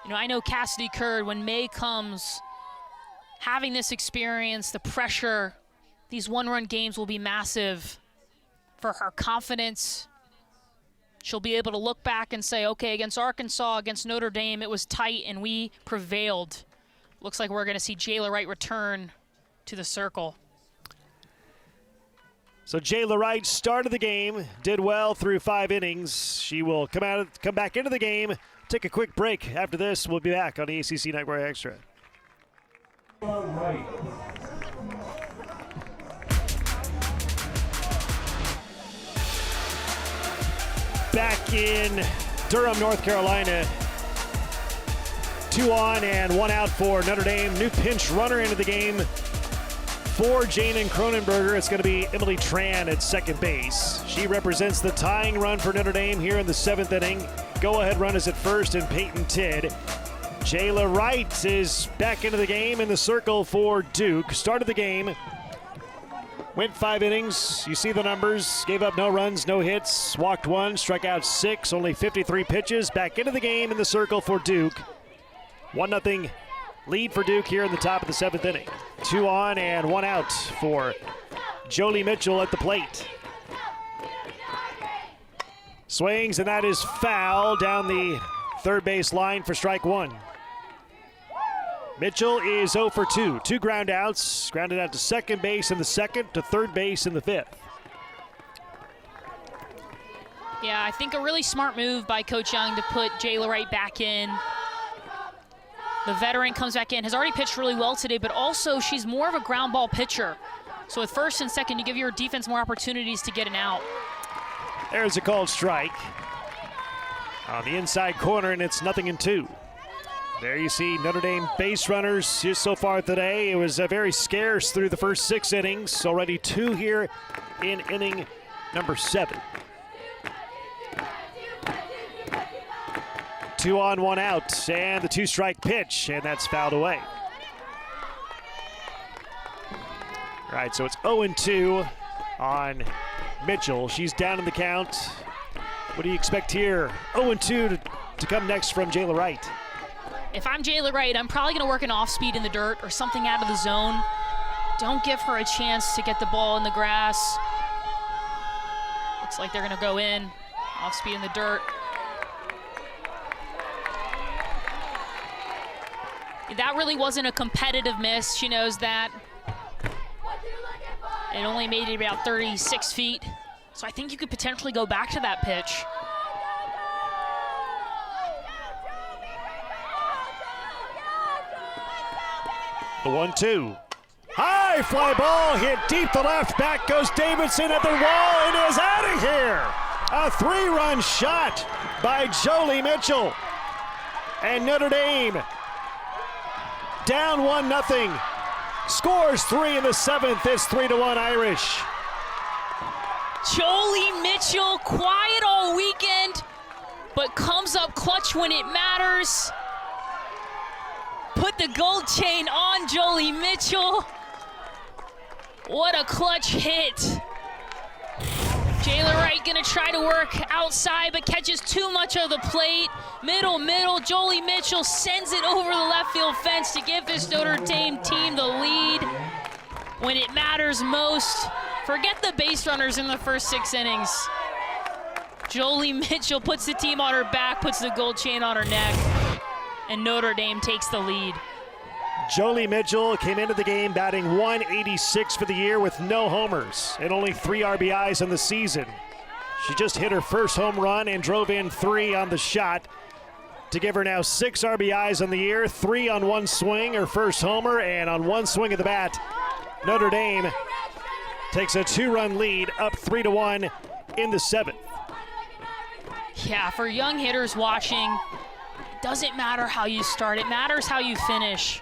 You know, I know Cassidy Curd, when May comes, having this experience, the pressure, these 1-run games will be massive for her confidence. She'll be able to look back and say, okay, against Arkansas, against Notre Dame, it was tight and we prevailed. Looks like we're going to see Jayla Wright return to the circle. So Jayla Wright started the game, did well through 5 innings. She will come back into the game, take a quick break. After this, we'll be back on the ACC Network Extra. Right. Back in Durham, North Carolina. 2 on and 1 out for Notre Dame. New pinch runner into the game for Janen Cronenberger. It's going to be Emily Tran at second base. She represents the tying run for Notre Dame here in the 7th inning. Go-ahead run is at first and Peyton Tid. Jayla Wright is back into the game in the circle for Duke. Started the game. Went 5 innings. You see the numbers. Gave up no runs, no hits. Walked 1, struck out 6. Only 53 pitches. Back into the game in the circle for Duke. 1-0 lead for Duke here in the top of the 7th inning. 2 on and 1 out for Jolie Mitchell at the plate. Swings, and that is foul down the third base line for strike 1. Mitchell is 0 for 2. 2 ground outs. Grounded out to second base in the 2nd, to third base in the 5th. Yeah, I think a really smart move by Coach Young to put Jayla Wright back in. The veteran comes back in, has already pitched really well today, but also she's more of a ground ball pitcher. So with first and second, you give your defense more opportunities to get an out. There's a called strike on the inside corner, and it's 0-2. There you see Notre Dame base runners just so far today. It was very scarce through the first 6 innings. Already 2 here in inning number 7. 2 on, 1 out, and the 2-strike pitch, and that's fouled away. All right, so it's 0-2 on Mitchell. She's down in the count. What do you expect here? 0-2 to come next from Jayla Wright. If I'm Jayla Wright, I'm probably going to work an off-speed in the dirt or something out of the zone. Don't give her a chance to get the ball in the grass. Looks like they're going to go in. Off-speed in the dirt. That really wasn't a competitive miss. She knows that. It only made it about 36 feet. So I think you could potentially go back to that pitch. The 1-2. High fly ball hit deep to left. Back goes Davidson at the wall and is out of here. A 3-run shot by Jolie Mitchell. And Notre Dame down 1-0. Scores 3 in the 7th. It's 3-1 Irish. Jolie Mitchell, quiet all weekend, but comes up clutch when it matters. Put the gold chain on Jolie Mitchell. What a clutch hit. Jayla Wright gonna try to work outside, but catches too much of the plate. Middle. Jolie Mitchell sends it over the left field fence to give this Notre Dame team the lead when it matters most. Forget the base runners in the first 6 innings. Jolie Mitchell puts the team on her back, puts the gold chain on her neck, and Notre Dame takes the lead. Jolie Mitchell came into the game batting 186 for the year with no homers and only 3 RBIs in the season. She just hit her first home run and drove in 3 on the shot to give her now 6 RBIs on the year, 3 on 1 swing, her first homer, and on 1 swing of the bat, Notre Dame takes a 2-run lead, up 3-1 in the 7th. Yeah, for young hitters watching, it doesn't matter how you start, it matters how you finish.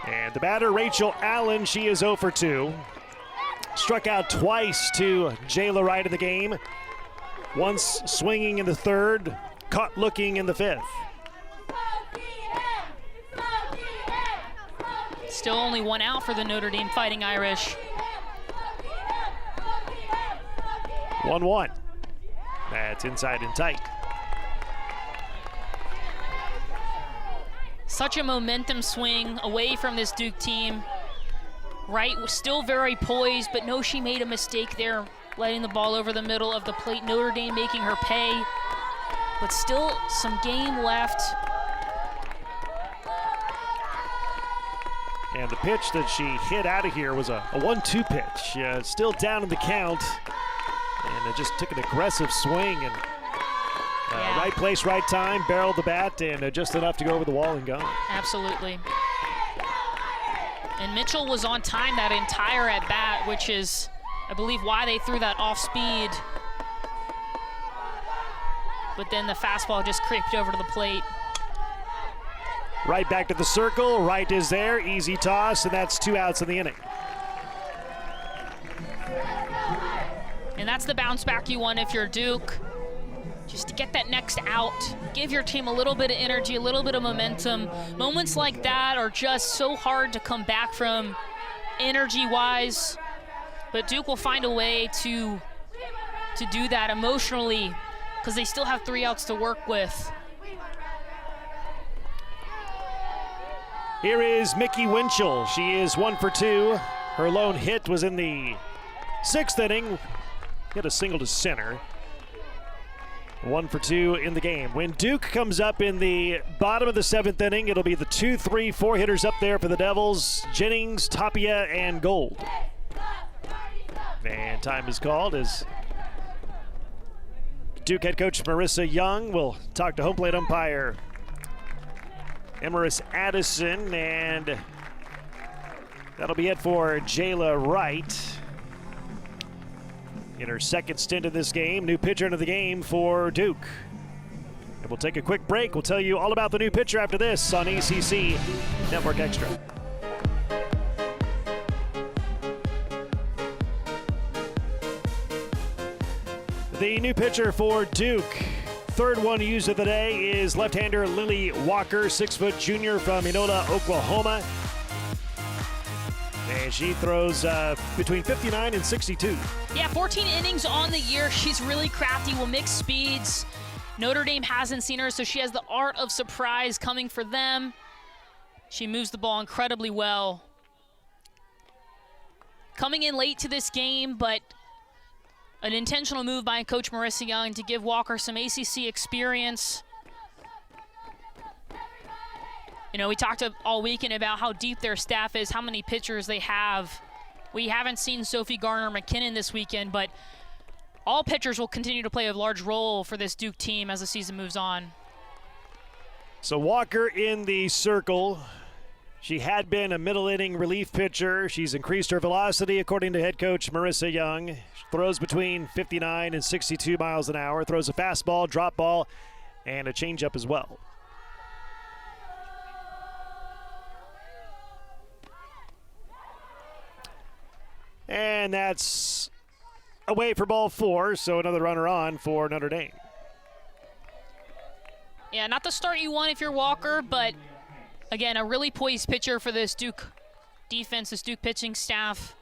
And the batter, Rachel Allen, she is 0 for 2. Struck out twice to Jayla Wright in the game. Once swinging in the 3rd, caught looking in the 5th. Still only 1 out for the Notre Dame Fighting Irish. 1-1. That's inside and tight. Such a momentum swing away from this Duke team. Wright was still very poised, but no, she made a mistake there, letting the ball over the middle of the plate. Notre Dame making her pay, but still some game left. And the pitch that she hit out of here was a 1-2 pitch. Still down in the count. And it just took an aggressive swing. And right place, right time, barreled the bat, and just enough to go over the wall and go. Absolutely. And Mitchell was on time that entire at-bat, which is, I believe, why they threw that off speed. But then the fastball just creeped over to the plate. Right back to the circle. Wright is there. Easy toss, and that's 2 outs in the inning. And that's the bounce back you want if you're Duke. Just to get that next out, give your team a little bit of energy, a little bit of momentum. Moments like that are just so hard to come back from energy-wise, but Duke will find a way to do that emotionally because they still have 3 outs to work with. Here is Mickey Winchell. She is 1 for 2. Her lone hit was in the 6th inning. Hit a single to center. 1 for 2 in the game. When Duke comes up in the bottom of the 7th inning, it'll be the 2, 3, 4 hitters up there for the Devils: Jennings, Tapia, and Gold. And time is called as Duke head coach Marissa Young will talk to home plate umpire Emerus Addison, and That'll be it for Jayla Wright. In her second stint in this game, new pitcher into the game for Duke. And we'll take a quick break. We'll tell you all about the new pitcher after this on ACC Network Extra. The new pitcher for Duke, third one used of the day, is left-hander Lily Walker, 6-foot junior from Enola, Oklahoma. And she throws between 59 and 62. Yeah, 14 innings on the year. She's really crafty, will mix speeds. Notre Dame hasn't seen her, so she has the art of surprise coming for them. She moves the ball incredibly well. Coming in late to this game, but an intentional move by Coach Marissa Young to give Walker some ACC experience. You know, we talked all weekend about how deep their staff is, how many pitchers they have. We haven't seen Sophie Garner-McKinnon this weekend, but all pitchers will continue to play a large role for this Duke team as the season moves on. So Walker in the circle. She had been a middle inning relief pitcher. She's increased her velocity according to head coach Marissa Young. She throws between 59 and 62 miles an hour. Throws a fastball, drop ball, and a changeup as well. And that's away for ball 4, so another runner on for Notre Dame. Yeah, not the start you want if you're Walker, but again, a really poised pitcher for this Duke defense, this Duke pitching staff.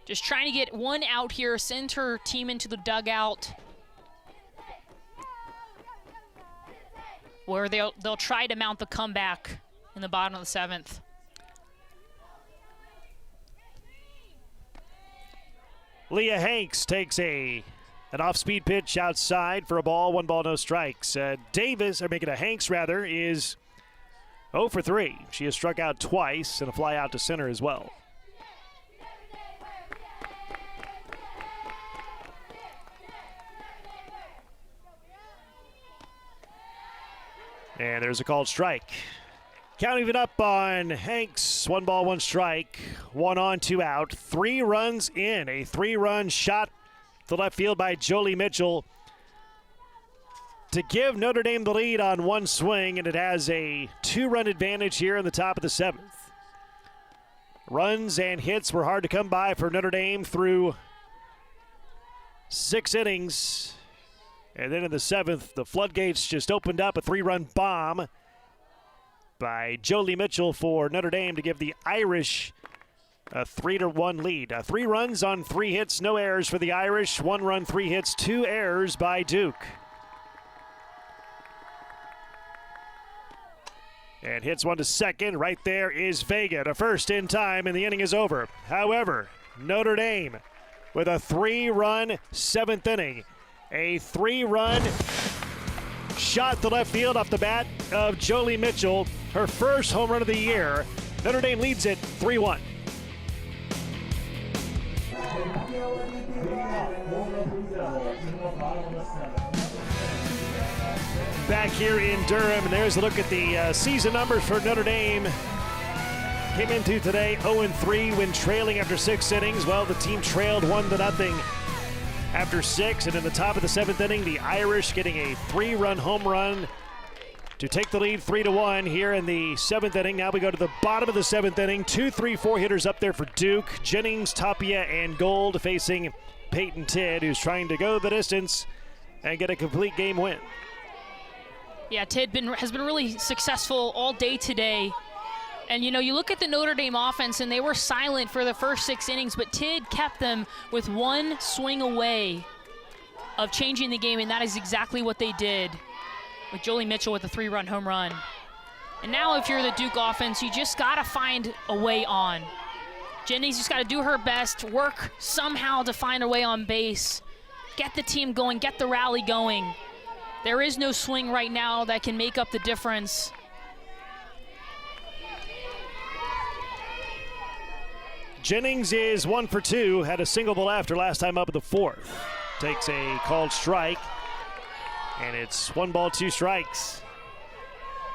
Just trying to get one out here, send her team into the dugout, where they'll try to mount the comeback in the bottom of the 7th. Leah Hanks takes an off-speed pitch outside for a ball, 1 ball, no strikes. Davis, or making a Hanks rather, is 0 for 3. She has struck out twice and a fly out to center as well. And there's a called strike. Count even up on Hanks. 1 ball, 1 strike. 1 on, 2 out. 3 runs in. A 3-run shot to left field by Jolie Mitchell to give Notre Dame the lead on 1 swing, and it has a 2-run advantage here in the top of the 7th. Runs and hits were hard to come by for Notre Dame through 6 innings. And then in the 7th, the floodgates just opened up, a 3-run bomb by Jolie Mitchell for Notre Dame to give the Irish a 3-1 lead. 3 runs on 3 hits, no errors for the Irish. 1 run, 3 hits, 2 errors by Duke. And hits 1 to second. Right there is Vega to first in time, and the inning is over. However, Notre Dame with a 3-run 7th inning. A 3-run shot to left field off the bat of Jolie Mitchell. Her first home run of the year. Notre Dame leads it 3-1. Back here in Durham, and there's a look at the season numbers for Notre Dame. Came into today 0-3 when trailing after 6 innings. Well, the team trailed 1-0 after 6, and in the top of the 7th inning, the Irish getting a 3-run home run to take the lead 3-1 here in the 7th inning. Now we go to the bottom of the 7th inning. 2, 3, 4 hitters up there for Duke. Jennings, Tapia, and Gold facing Peyton Tidd, who's trying to go the distance and get a complete game win. Yeah, Tidd has been really successful all day today. And, you know, you look at the Notre Dame offense, and they were silent for the first 6 innings, but Tidd kept them with 1 swing away of changing the game, and that is exactly what they did with Jolie Mitchell with a 3-run home run. And now if you're the Duke offense, you just got to find a way on. Jennings just got to do her best, work somehow to find a way on base, get the team going, get the rally going. There is no swing right now that can make up the difference. Jennings is 1 for 2, had a single to left her last time up in the 4th. Takes a called strike, and it's 1 ball, 2 strikes.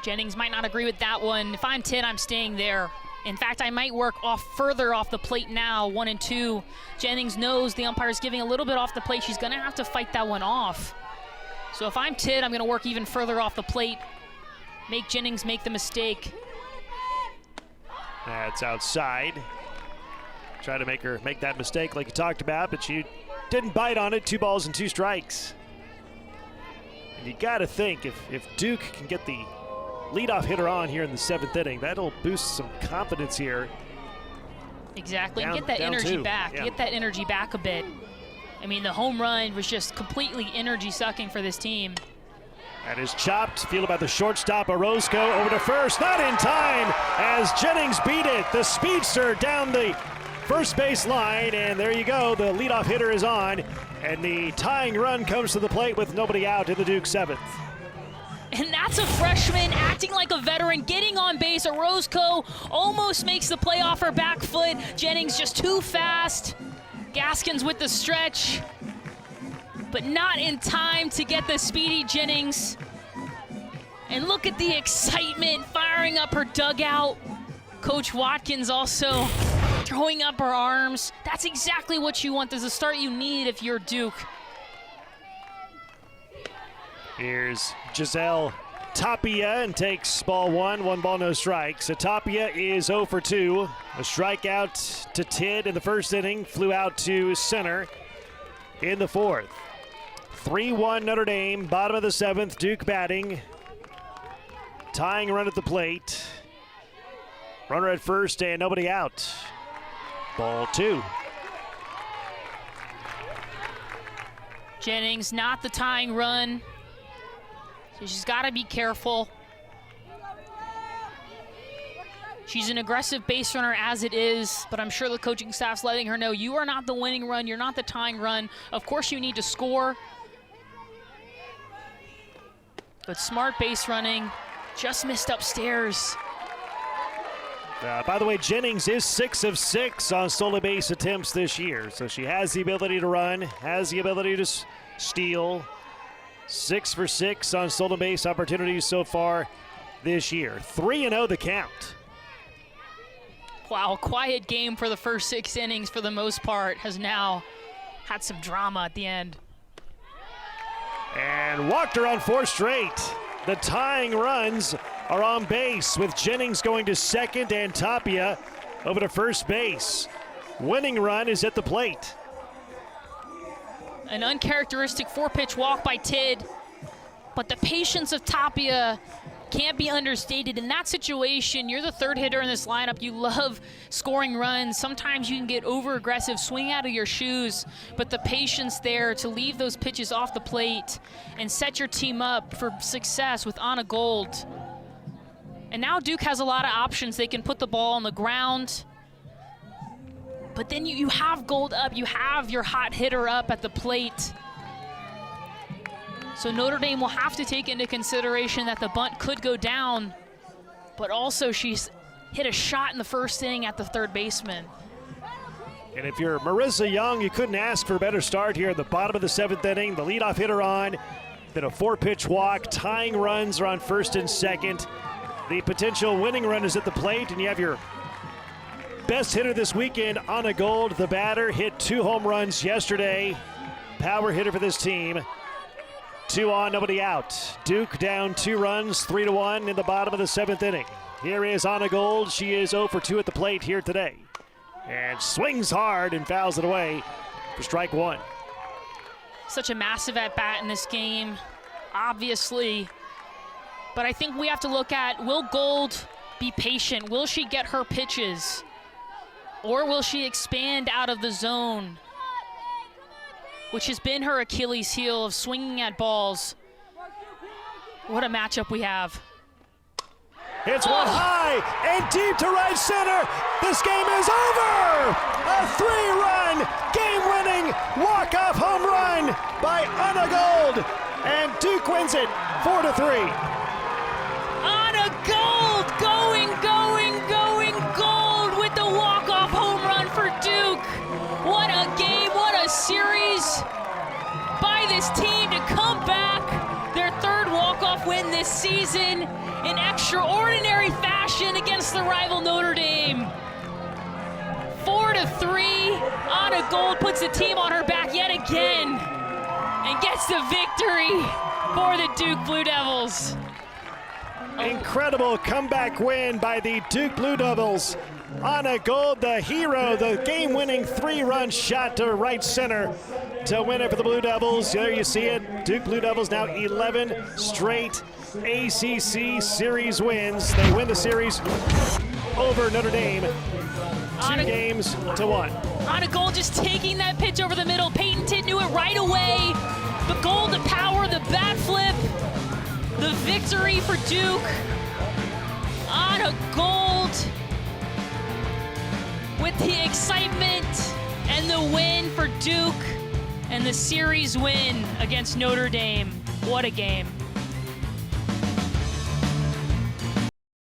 Jennings might not agree with that one. If I'm Tid, I'm staying there. In fact, I might work further off the plate now, 1 and 2. Jennings knows the umpire's giving a little bit off the plate. She's gonna have to fight that one off. So if I'm Tid, I'm gonna work even further off the plate. Make Jennings make the mistake. That's outside. Try to make her make that mistake like you talked about, but she didn't bite on it. 2 balls and 2 strikes. And you gotta think, if Duke can get the leadoff hitter on here in the 7th inning, that'll boost some confidence here. Exactly, and get that energy back. Yeah. Get that energy back a bit. I mean, the home run was just completely energy sucking for this team. That is chopped. Feel about the shortstop, Orozco over to first. Not in time as Jennings beat it. The speedster down the first base line, and there you go. The leadoff hitter is on, and the tying run comes to the plate with nobody out in the Duke 7th. And that's a freshman acting like a veteran, getting on base. Orozco almost makes the play off her back foot. Jennings just too fast. Gaskins with the stretch, but not in time to get the speedy Jennings. And look at the excitement firing up her dugout. Coach Watkins also throwing up her arms. That's exactly what you want. There's a start you need if you're Duke. Here's Giselle Tapia and takes ball 1, 1 ball, no strikes. So Tapia is 0 for 2. A strikeout to Tid in the first inning, flew out to center in the 4th. 3-1 Notre Dame, bottom of the 7th, Duke batting. Tying run at the plate. Runner at first and nobody out. Ball 2. Jennings, not the tying run. So she's got to be careful. She's an aggressive base runner as it is, but I'm sure the coaching staff's letting her know, you are not the winning run, you're not the tying run. Of course you need to score. But smart base running, just missed upstairs. By the way, Jennings is 6 of 6 on stolen base attempts this year, so she has the ability to run, has the ability to steal. 6 for 6 on stolen base opportunities so far this year. 3-0 the count. Wow, quiet game for the first 6 innings for the most part. Has now had some drama at the end. And walked her on 4 straight. The tying runs are on base with Jennings going to second and Tapia over to first base. Winning run is at the plate. An uncharacteristic 4-pitch walk by Tid, but the patience of Tapia can't be understated. In that situation, you're the 3rd hitter in this lineup. You love scoring runs. Sometimes you can get over-aggressive, swing out of your shoes, but the patience there to leave those pitches off the plate and set your team up for success with Anna Gold. And now Duke has a lot of options. They can put the ball on the ground, but then you have Gold up, you have your hot hitter up at the plate. So Notre Dame will have to take into consideration that the bunt could go down, but also she's hit a shot in the first inning at the 3rd baseman. And if you're Marissa Young, you couldn't ask for a better start here at the bottom of the 7th inning. The leadoff hitter on, then a 4-pitch walk, tying runs are on first and second. The potential winning run is at the plate, and you have your best hitter this weekend, Anna Gold, the batter, hit 2 home runs yesterday. Power hitter for this team. 2 on, nobody out. Duke down 2 runs, 3-1 in the bottom of the 7th inning. Here is Anna Gold. She is 0 for 2 at the plate here today. And swings hard and fouls it away for strike 1. Such a massive at-bat in this game, obviously. But I think we have to look at, will Gold be patient? Will she get her pitches? Or will she expand out of the zone, which has been her Achilles heel of swinging at balls? What a matchup we have. It's one high and deep to right center. This game is over. A 3-run, game-winning walk-off home run by Anna Gold. And Duke wins it 4-3. Anna Gold going Gold with the walk-off home run for Duke. What a game, what a series by this team to come back. Their 3rd walk-off win this season in extra the rival Notre Dame. 4-3. Anna Gold puts the team on her back yet again and gets the victory for the Duke Blue Devils. Incredible comeback win by the Duke Blue Devils. Anna Gold, the hero, the game-winning 3-run shot to right center to win it for the Blue Devils. There you see it. Duke Blue Devils now 11 straight ACC series wins. They win the series over Notre Dame, 2-1. Anna Gold just taking that pitch over the middle. Peyton Titt knew it right away. The goal, the power, the bat flip, the victory for Duke. Anna Gold with the excitement and the win for Duke and the series win against Notre Dame. What a game.